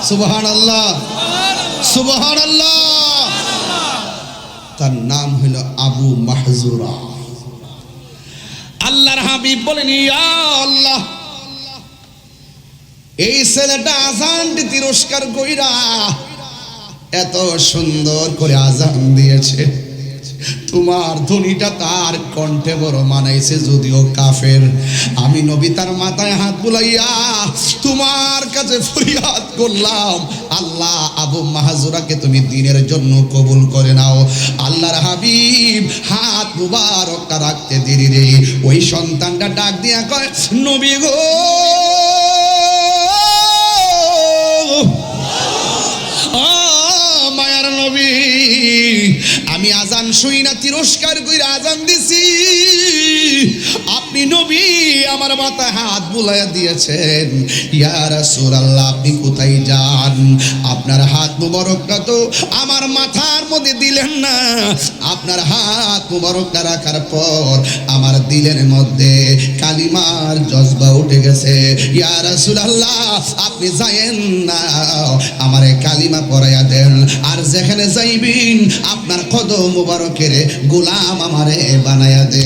সুবহানাল্লাহ, সুবহানাল্লাহ। তার নাম হলো আবু মাহজুরা। আল্লাহর হাবিব বলেন ইয়া আল্লাহ, এই ছেলেটা আজানটি তিরস্কার কইরা এত সুন্দর করে আজান দিয়েছে, তোমার ধ্বনিটা তার কণ্ঠে বড় মানাইছে, যদিও কাফের। আমি নবী তার মাথায় হাত বুলাইয়া তোমার কাছে ফরিয়াদ করলাম, আল্লাহ আবু মাহজুরাকে তুমি দিনের জন্য কবুল করে নাও। আল্লাহর হাবিব হাত মুবারক রাখতে দেরি রে, ওই সন্তানটা ডাক দিয়া কয়, নবী গো, মায়ার নবী, আমি আজান শুই না তিরস্কার কইরা আজান দিছি, আপনি নবী আমার মাথায় হাত বুলাইয়া দিয়েছেন। ইয়া রাসূলুল্লাহ, আপনি কোথায় যান? আপনার হাত মুবারকটা তো আমার মাথার মধ্যে দিলেন না, আপনার হাত মুবারকটা রাখার পর আমার দিলের মধ্যে কালিমার জজবা উঠে গেছে। ইয়া রাসূলুল্লাহ, আপনি যায়েন না, আমারে কালিমা পড়াইয়া দেন, আর যেখানে যাইবেন আপনার কদম মুবারকের গোলাম আমারে বানাইয়া দে।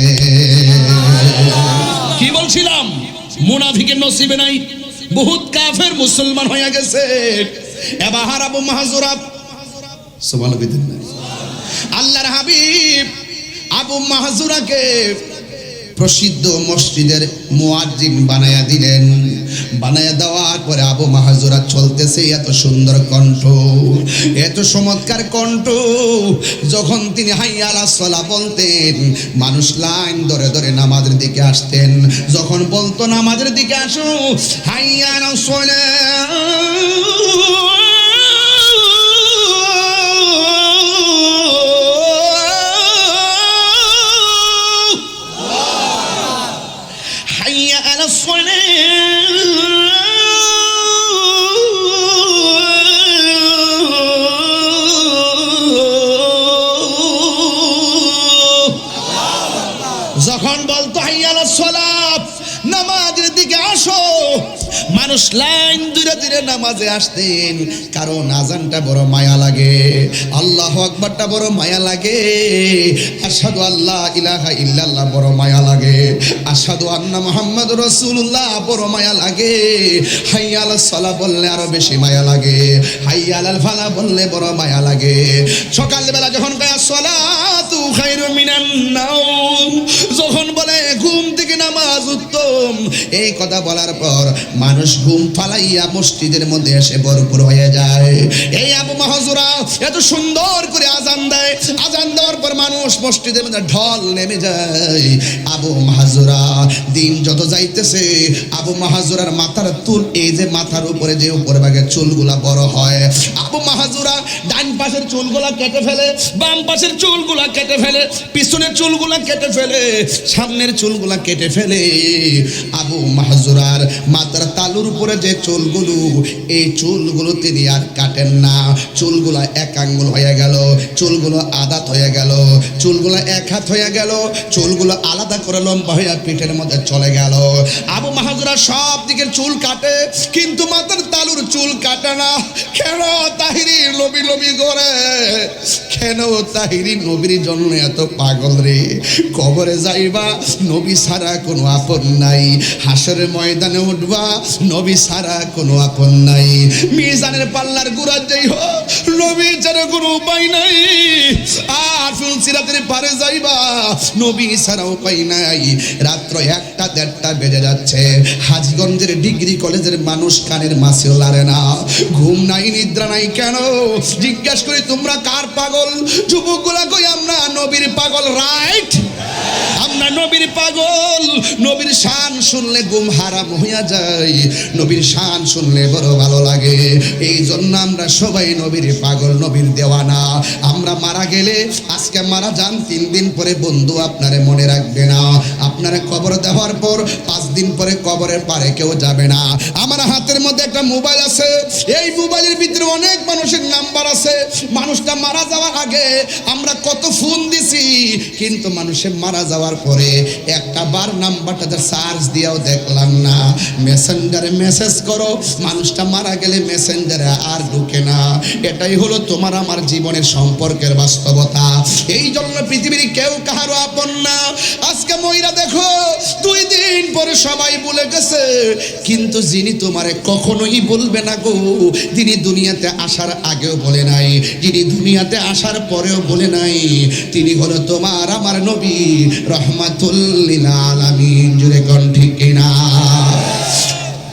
কি বলছিলাম? মুনাফিকের নসিবে নাই, বহুত কাফের মুসলমান হয়ে গেছে। এবার আবু মাহজুরা সুবহানাল্লাহ, আল্লাহর হাবিব আবু মাহজুরাকে প্রসিদ্ধ মসজিদের মুয়াজ্জিন বানায়া দিলেন। বানায়া দেওয়ার পরে আবু মাহজুরা চলতেছে, এত সুন্দর কণ্ঠ, এত চমৎকার কণ্ঠ। যখন তিনি হাইয়া আলাস সালাহ বলতেন, মানুষ লাইন ধরে ধরে নামাজের দিকে আসতেন। যখন বলতো নামাজের দিকে আসো, হাইয়া আলাস সালাহ, হাইয়া আলাস সালাহ, যখন বলতো হাইয়া আলাস সালাত, নামাজের দিকে আসো, মানুষ লাইন ধরে ধরে নামাজে আসতেন। কারণ আজানটা বড় মায়া লাগে, আল্লাহু আকবারটা বড় মায়া লাগে, আশহাদু আল্লা ইলাহা ইল্লাল্লাহ বড় মায়া লাগে, আশহাদু আন্না মুহাম্মাদুর রাসূলুল্লাহ বড় মায়া লাগে, হাইয়া আলাস সালাহ বললে আরো বেশি মায়া লাগে, হাইয়া আলাল ফালাহ বললে বড় মায়া লাগে। সকালবেলা যখন কয় সালাতু খায়রুম মিনান নাওম, যখন বলে ঘুম থেকে নামাজ উত্তম, এই কথা বলার পর মানুষ ঘুম ফালাইয়া মসজিদের মধ্যে এসে ভরপুর হয়ে যায়। এই আবু মাহজুরা এত সুন্দর করে আজান দেয়, আজান দেওয়ার পর মানুষ মসজিদের মধ্যে ঢল নেমে যায়। আবু মাহজুরা দিন যত যাইতেছে, আবু মাহজুরার মাথার চুল, এই যে মাথার উপরে যে উপরে ভাগের চুলগুলা বড় হয়, আবু মাহজুরা ডান পাশের চুলগুলা কেটে ফেলে, বাম পাশের চুলগুলা কেটে ফেলে, পিছনের চুলগুলা কেটে ফেলে, সামনের চুলগুলা কেটে ফেলে। আবু মাহজুরার মাথার তালুর উপরে যে চুলগুলো, এই চুলগুলো তিনি আর কাটেন না। চুলগুলা এক আঙ্গুল হয়ে গেল, চুলগুলো আদাত হয়ে গেল, চুলগুলো এক হাত হয়ে গেল, চুলগুলো আলাদা করে লম্বা হয়ে পিঠের মধ্যে চলে গেল। আবু মাহজুরা সব দিকের চুল কাটে, কিন্তু মাথার তালুর চুল কাটে না। কেন? তাহিরি লবি লবি করে। কেন? তাহিরি নবীর জন্য এত পাগল রে। কবরে যাইবা, নবী ছাড়া কোনো আপন নাই। হাসরের ময়দানে উঠবা, নবী ছাড়া কোনো আপন নাই। মিজানের পাল্লার গুড়া যাই হোক, নবী ছাড়া কোনো উপায় নাই। আর ফুলসিরাতের পারে যাইবা, নবী ছাড়া উপায় নাই। রাত্র 1টা 1:30 বেজে যাচ্ছে, হাজীগঞ্জের ডিগ্রি কলেজের মানুষ কানের মাছেও লারে না। ঘুম নাই, নিদ্রা নাই। কেন? জিজ্ঞাসা করি, তোমরা কার পাগল? যুবকগুলা কই, আমরা নবীর পাগল। রাইট, আমরা নবীর পাগল। নবীর শান শুনলে ঘুম হারাম হইয়া যায়, নবীর শান শুনলে বড় ভালো লাগে। এই জন্য আমরা সবাই নবীর পাগল, নবীর দেওয়ানা। আমরা মারা গেলে, আজকে মারা যান, 3 দিন পরে বন্ধু আপনারে মনে রাখবে না। আপনারা কবর দেওয়ার পর 5 দিন পরে কবরের পারে কেউ যাবে না। আমার হাতের মধ্যে একটা মোবাইল আছে, এই মোবাইলের ভিতরে অনেক মানুষের নাম্বার আছে। মানুষটা মারা যাওয়ার আগে আমরা কত ফোন দিছি, কিন্তু মানুষের মারা যাওয়ার পরে একটা বার নাম্বারটা চার্জ দিয়েও দেখলাম না। মেসেঞ্জারে মেসেজ করো, মানুষটা মারা গেলে মেসেঞ্জারে আর ঢুকে না। এটাই হলো তোমার আমার জীবনের সম্পর্কের বাস্তবতা। এই জন্য পৃথিবীর কেউ কাহারও আপন না। আজকে মহিলা দেখো, 2 দিন পরে সবাই ভুলে গেছে, কিন্তু যিনি তোমারে কখনোই বলবে না গো, তিনি দুনিয়াতে আসার আগেও বলে নাই, যিনি দুনিয়াতে আসার পরেও বলে নাই, তিনি হলো তোমার আমার নবী রহমাতুল লিল আলামিন। জুড়ে কোন ঠিক কিনা?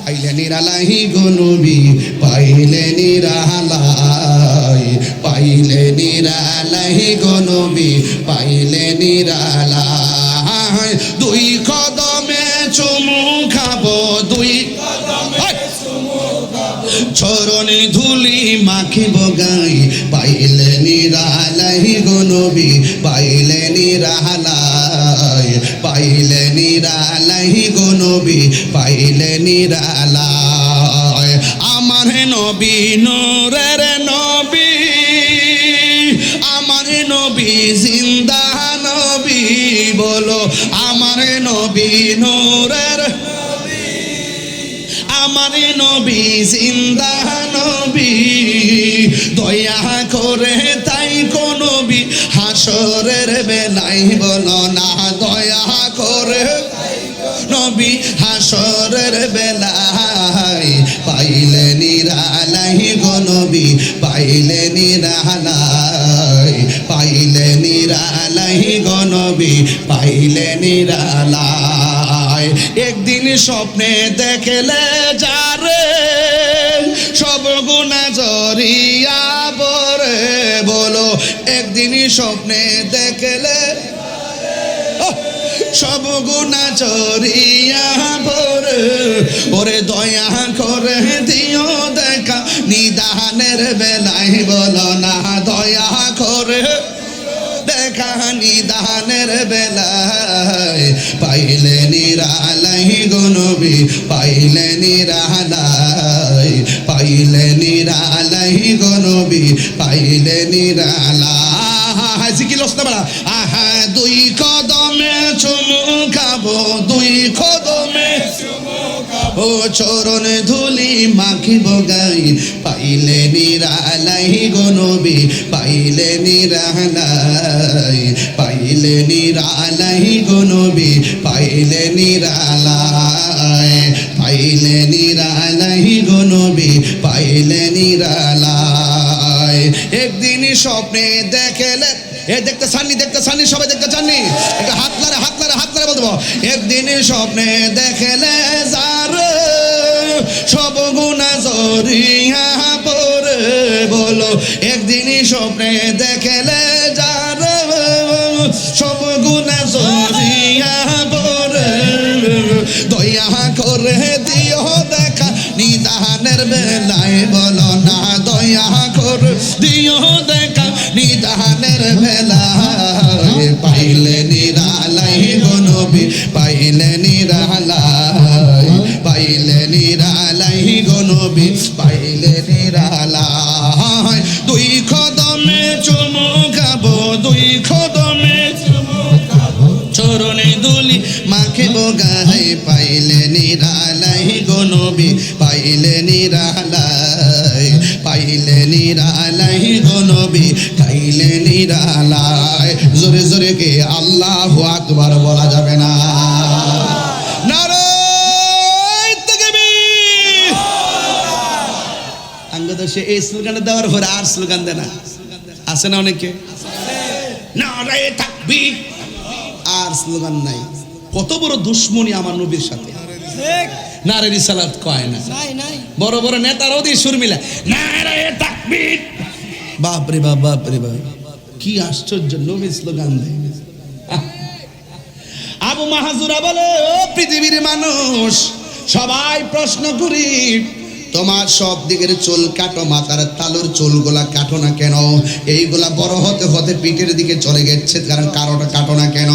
পাইলে নিরালাই গো নবী, পাইলে নিরালাই, পাইলে নিরালাই গো নবী, পাইলে নিরালাই। 2 কদমে চুমু খাবো, 2 চরণে ধুলি মাখিব গাই, পাইলে নিরালাই গো নবী, পাইলে নিরালাই, পাইলে নিরালাই গো নবী, পাইলে নিরালাই। আমার নবী নূরের নবী, আমার নবী জিন্দা নবী, বলো আমার নবী নূরের, আমার নবী জিন্দা নবী। দয়া করে তাই কোন নবী হাসরের বেলায় বলো না, দয়া করে নবী হাসরের বেলায়, পাইলে নিরালাই গো নবী, পাইলে নিরালাই, পাইলে নিরালাই গনবী পাইলে নিরালাই। একদিন স্বপ্নে দেখলে যারে সব গুনাহ জড়িয়া পড়ে, বলো একদিন স্বপ্নে দেখলে সব গুনাহ জড়িয়া পড়ে, ওরে দয়া করে দিও দেখা নিদানের বেলায়, বলো না দয়া করে দেখা নিদানের বেলায়। পাইলে নিরালাই গনবী পাইলে নিরালাই, পাইলে নিরালাই গনবী পাইলে নিরালাই। জিকির লস না বলা আহা দুই কদমে চুমু খাবো, দুই কদমে ও চরণ ধুলি মাখিব গাই, পাইলে নিরালাই গনবী পাইলে নিরালাই, পাইলে নিরালাই গনবী পাইলে নিরালাই, পাইলে নিরালাই গনবী পাইলে নিরালাই। একদিন স্বপ্নে দেখলে এ দেখতে চাননি সবাই দেখতে চাননি, একটু হাত লারে বলবো। একদিন স্বপ্নে দেখলে যার সব গুনাহ জড়িয়া পড়ে, বলো একদিন স্বপ্নে দেখলে যার সব গুনাহ জড়িয়া পড়ে, দয়া করে দিও দেখা নিদানের বেলায়, বলো না দয়া করে দিও দেখা নিদানের বেলায়। পাইলে নিরালাই গনবী পাইলে নিরালাই, পাইলে নিরালাই গনবী পাইলে নিরালাই। দুই কদমে চুমু খাবো, দুই কদমে চরণে দুলি মাখিব গায়ে, পাইলে নিরালাই গনবী পাইলে নিরালাই, পাইলে নিরালাই গনবী পাইলে নিরালাই। জোরে জোরে কে আল্লাহু আকবার বলা যাবে না? নারায়ে তাকবীর। আঙ্গদশে এই স্লোগান দেওয়ার পরে আর স্লোগান দেয় না, আছে না অনেকে? নারায়ে তাকবীর আর স্লোগান নাই। কত বড় দুশ্মনী আমার নবীর সাথে। নারে রিসালাত কয় না, বড় বড় নেতারাও দিয়ে সুর মিলা নারায়ে তাকবীর। বাপ রে বাপ, বাপ রে বাপ, কি আশ্চর্য নবী স্লোগান দেয়। আবু মাহাজুরা বলে, ও পৃথিবীর মানুষ সবাই প্রশ্ন করি, তোমার সব দিকের চুল কাটো, মাথার তালুর চুলগুলা কাটো না কেন? এইগুলা বড় হতে হতে পিঠের দিকে চলে গেছে, কারণ কারোটা কাটো না কেন?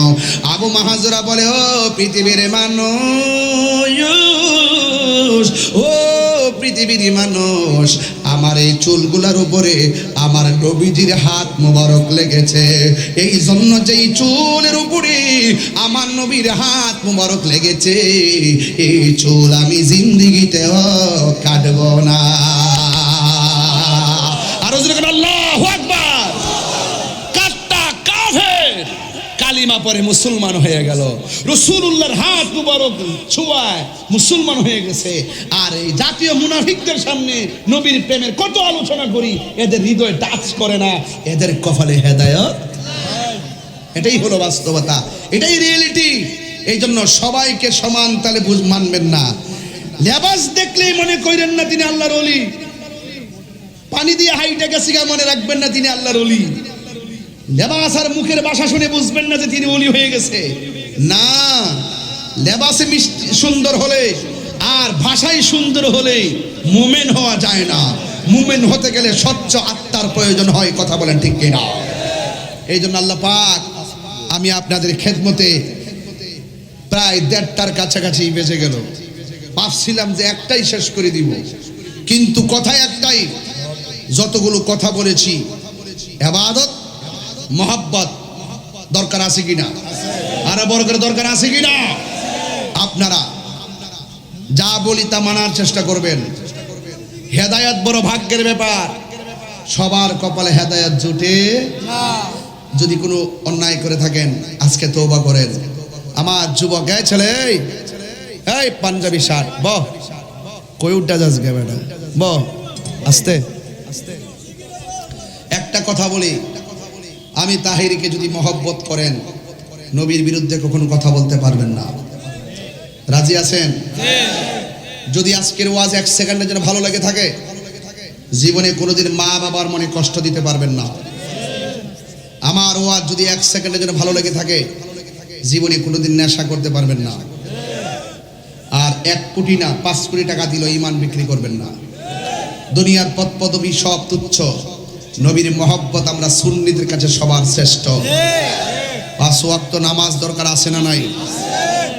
আবু মাহাজুরা বলে, ও পৃথিবীর মানুষ, ও পৃথিবীর মানুষ, আমার এই চুলগুলার উপরে আমার নবীজির হাত মোবারক লেগেছে, এই জন্য যেই চুলের উপরে আমার নবীর হাত মোবারক লেগেছে, এই চুল আমি জিন্দেগিতেও কাটবো না। আর আল্লাহু আকবার। কাট্টা কাফের কালিমা পরে মুসলমান হয়ে গেল, রাসূলুল্লাহর হাত মুবারক ছোঁয়ায় মুসলমান হয়ে গেছে। আর এই জাতীয় মুনাফিকদের সামনে নবীর প্রেমের কত আলোচনা করি, এদের হৃদয় টাচ করে না, এদের কপালে হেদায়েত। এটাই হলো বাস্তবতা, এটাই রিয়েলিটি। এই জন্য সবাইকে সমান তালে মানবেন না। লেবাস দেখলেই মনে করেন না তিনি আল্লাহর ওলি। পানি দিয়ে হাইটে গেছে মনে রাখবেন না তিনি আল্লাহর ওলি। লেবাস আর মুখের ভাষা শুনে বুঝবেন না যে তিনি ওলি হয়ে গেছে। না, লেবাসে মিষ্টি সুন্দর হলে আর ভাষাই সুন্দর হলে মুমিন হওয়া যায় না। মুমিন হতে গেলে স্বচ্ছ আত্মার প্রয়োজন হয়। কথা বলেন ঠিক কিনা? এই জন্য আল্লাহ পাক, আমি আপনাদের খেদমতে প্রায় 1:30টার কাছাকাছি বেজে গেল। ভাবছিলাম যে একটাই শেষ করে দিব, কিন্তু কথা একটাই। যতগুলো কথা বলেছি, ইবাদত মোহাব্বত দরকার আছে কিনা? আরো বড় করে দরকার আছে কিনা? আপনারা যা বলি তা মানার চেষ্টা করবেন। হেদায়েত বড় ভাগ্যের ব্যাপার, সবার কপালে হেদায়েত জুটে না। যদি কোনো অন্যায় করে থাকেন আজকে তওবা করেন। আমার যুবক, এই ছেলে, এই পাঞ্জাবি শার্ট বহ, কই উঠা যাস গে বেটা, বহ আস্তে। একটা কথা বলি, আমি তাহেরিকে যদি মহব্বত করেন, নবীর বিরুদ্ধে কখনো কথা বলতে পারবেন না। রাজি আছেন? যদি আজকের ওয়াজ 1 সেকেন্ডের জন্য ভালো লেগে থাকে, জীবনে কোনোদিন মা বাবার মনে কষ্ট দিতে পারবেন না। আমার ওয়াজ যদি 1 সেকেন্ডের জন্য ভালো লেগে থাকে, জীবনে কোনোদিন নেশা করতে পারবেন না। আর 1 কোটি না 5 কোটি টাকা দিল ঈমান বিক্রি করবেন না। দুনিয়ার পদ পদবী সব তুচ্ছ, নবীর মহব্বত আমরা সুন্নিদের কাছে সবার শ্রেষ্ঠ। 5 ওয়াক্ত নামাজ দরকার আছে না নাই?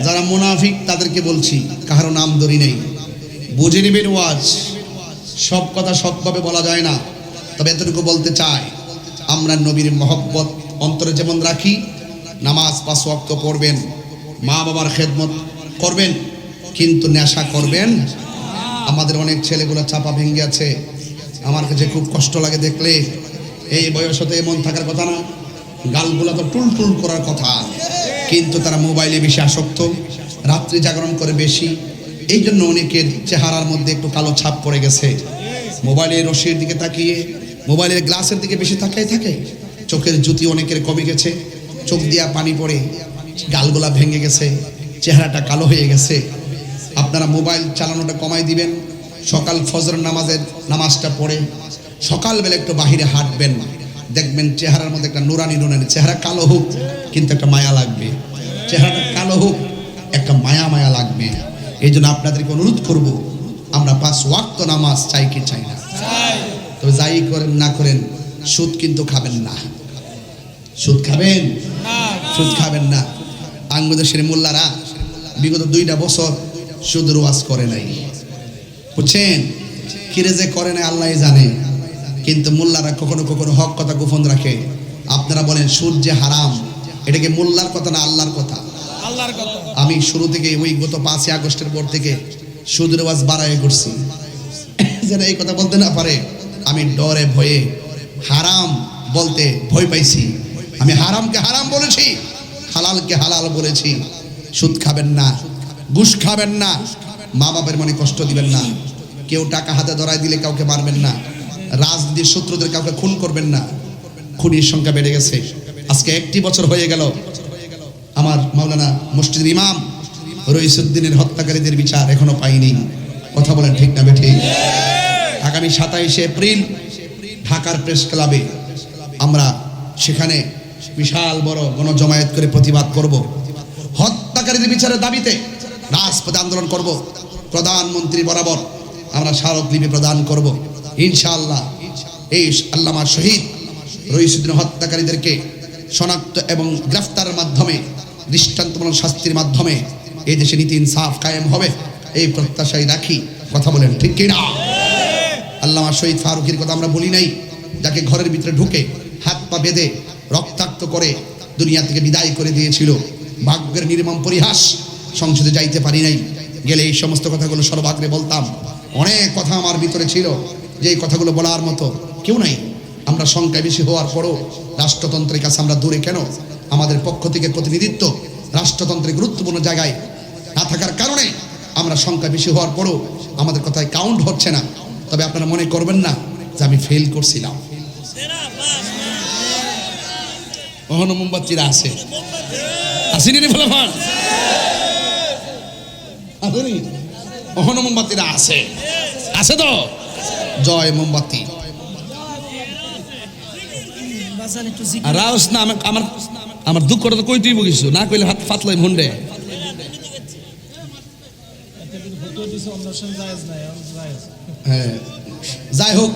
যারা মুনাফিক তাদেরকে বলছি, কারো নাম ধরি নেই, বুঝে নেবেন ওয়াজ। সব কথা সবভাবে বলা যায় না, তবে এতটুকু বলতে চাই, আমরা নবীর মহব্বত অন্তরে যেমন রাখি, নামাজ 5 ওয়াক্ত পড়বেন, মা বাবার খেদমত করবেন, কিন্তু নেশা করবেন। আমাদের অনেক ছেলেগুলো চাপা ভেঙে আছে, আমার কাছে খুব কষ্ট লাগে দেখলে। এই বয়সতে এমন থাকার কথা না, গালগুলো তো টুল টুল করার কথা, কিন্তু তারা মোবাইলে বেশি আসক্ত, রাত্রি জাগরণ করে বেশি। এই জন্য অনেকের চেহারার মধ্যে একটু কালো ছাপ পড়ে গেছে। মোবাইলের রশির দিকে তাকিয়ে, মোবাইলের গ্লাসের দিকে বেশি তাকাই থাকে। চোখের জ্যোতি অনেকের কমে গেছে, চোখ দিয়া পানি পড়ে, গালগুলা ভেঙে গেছে, চেহারাটা কালো হয়ে গেছে। আপনারা মোবাইল চালানোটা কমাই দিবেন। সকাল ফজর নামাজটা পড়ে সকালবেলা একটু বাহিরে হাঁটবেন, দেখবেন চেহারার মধ্যে একটা নুরানি নুরানি, চেহারা কালো হোক কিন্তু একটা মায়া লাগবে, চেহারাটা কালো হোক একটা মায়া মায়া লাগবে। এই জন্য আপনাদেরকে অনুরোধ করব, আমরা 5 ওয়াক্ত নামাজ চাই কি চাই না? তবে যাই করেন না করেন, সুদ কিন্তু খাবেন না। সুদ খাবেন? সুদ খাবেন না। বাংলাদেশের মোল্লারা বিগত 2টা বছর সুদের ওয়াজ করে নাই, বুঝছেন? কিরে যে করে নাই আল্লাহই জানে, কিন্তু মোল্লারা কখনো কখনো হক কথা গোপন রাখে। আপনারা বলেন সুদ যে হারাম, এটা কি মোল্লার কথা না আল্লাহর কথা? আল্লাহর কথা। আমি শুরু থেকে ওই গত 5ই আগস্টের পর থেকে সুদের ওয়াজ বাড়াই করছি, যেন এই কথা বলতে না পারে। আমি ডরে ভয়ে হারাম বলতে ভয় পাইছি। আমি হারামকে হারাম বলেছি, হালালকে হালাল বলেছি। সুদ খাবেন না, ঘুষ খাবেন না, মা বাবার মনে কষ্ট দিবেন না, কেউ টাকা হাতে ধরায় দিলে কাউকে মারবেন না, রাজনীতির শত্রুদের কাউকে খুন করবেন না। খুনির সংখ্যা বেড়ে গেছে। আজকে 1টি বছর হয়ে গেল আমার মাওলানা মসজিদের ইমাম রইসুদ্দিনের হত্যাকারীদের বিচার এখনো পাইনি। কথা বলেন ঠিক না বেঠিক? আগামী 27শে এপ্রিল ঢাকার প্রেস ক্লাবে আমরা সেখানে বিশাল বড় গণজমায়েত করে প্রতিবাদ করব। হত্যাকারীদের বিচারের দাবিতে রাজপথে আন্দোলন করব। প্রধানমন্ত্রী বরাবর আমরা স্মারকলিপি প্রদান করব ইনশাআল্লাহ। এই আল্লামা শহীদ রইসুদ্দিন হত্যাকারীদেরকে শনাক্ত এবং গ্রেফতারের মাধ্যমে, দৃষ্টান্তমূলক শাস্তির মাধ্যমে এই দেশে নীতি ইনসাফ কায়েম হবে, এই প্রত্যাশাই রাখি। কথা বলেন ঠিক কিনা? আল্লামা শহীদ ফারুকীর কথা আমরা বলি নাই, যাকে ঘরের ভিতরে ঢুকে হাত পা বেঁধে রক্তাক্ত করে দুনিয়া থেকে বিদায় করে দিয়েছিল। ভাগ্যের নির্মম পরিহাস, সংসদে যাইতে পারি নাই, গেলে এই সমস্ত কথাগুলো সর্বাগ্রে বলতাম। অনেক কথা আমার ভিতরে ছিল, যে এই কথাগুলো বলার মতো কেউ নাই। আমরা সংখ্যায় বেশি হওয়ার পরও রাষ্ট্রতন্ত্রের কাছে আমরা দূরে কেন? আমাদের পক্ষ থেকে প্রতিনিধিত্ব রাষ্ট্রতন্ত্রের গুরুত্বপূর্ণ জায়গায় না থাকার কারণে আমরা সংখ্যা বেশি হওয়ার পরও আমাদের কথায় কাউন্ট হচ্ছে না। তবে আপনারা মনে করবেন না যে আমি ফেল করছিলাম। কখনো মোমবাতিরা আছে, আসেনি রে ফলাফল, আসেনি? কখনো মোমবাতিরা আছে, আছে তো? জয় মোমবাতি। আর রাউস না, আমার আমার দুঃখটা তো কই তুই বকিস না, কইলে হাত ফাতলাই ভন্ডে। হ্যাঁ, যাই হোক,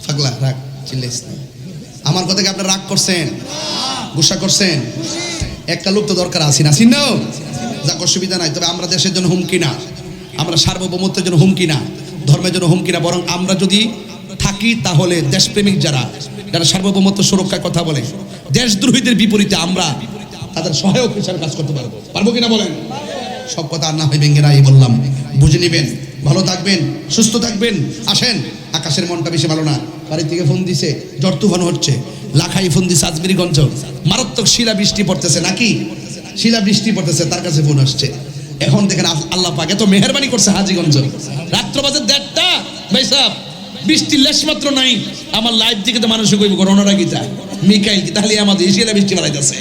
ফাগলা রাগ, চিল্লাইস না। আমার কথা কি আপনারা রাগ করছেন, গুসা করছেন? একটা লোক তো দরকার আছে না, চিহ্ন যাক, অসুবিধা নাই। তবে আমরা দেশের জন্য হুমকি না, আমরা সার্বভৌমত্বের জন্য হুমকি না, ধর্মের জন্য হুমকি না, বরং আমরা যদি থাকি তাহলে দেশপ্রেমিক যারা যারা সার্বভৌমত্ব সুরক্ষার কথা বলে, দেশদ্রোহীদের বিপরীতে আমরা তাদের সহায়ক হিসাবে কাজ করতে পারবো। পারবো কিনা বলেন? সব কথা আর না হয় ভেঙে না, এই বললাম, বুঝে নেবেন। ভালো থাকবেন, সুস্থ থাকবেন। আসেন, আকাশের মনটা বেশি ভালো না, বাড়ি থেকে ফোন দিছে, ঝড় তুফান হচ্ছে। লাখাই ফোন দিছে আজমিরিগঞ্জ, মারাত্মক শিলা বৃষ্টি পড়তেছে, নাকি শিলা বৃষ্টি পড়তেছে, তার কাছে ফোন আসছে। এখন দেখেন আল্লাহ পাক এত মেহেরবানি করছে। হাজীগঞ্জ রাত্র বাজে 1:30, ভাই সাহেব বৃষ্টির লেশ মাত্র নাই, আমার লাইফ দিকে তো মানুষ কইব করোনাটা গীতা মিকাইল কি তাহলে আমাদের এশিয়াটা বৃষ্টি বাড়াইতেছে।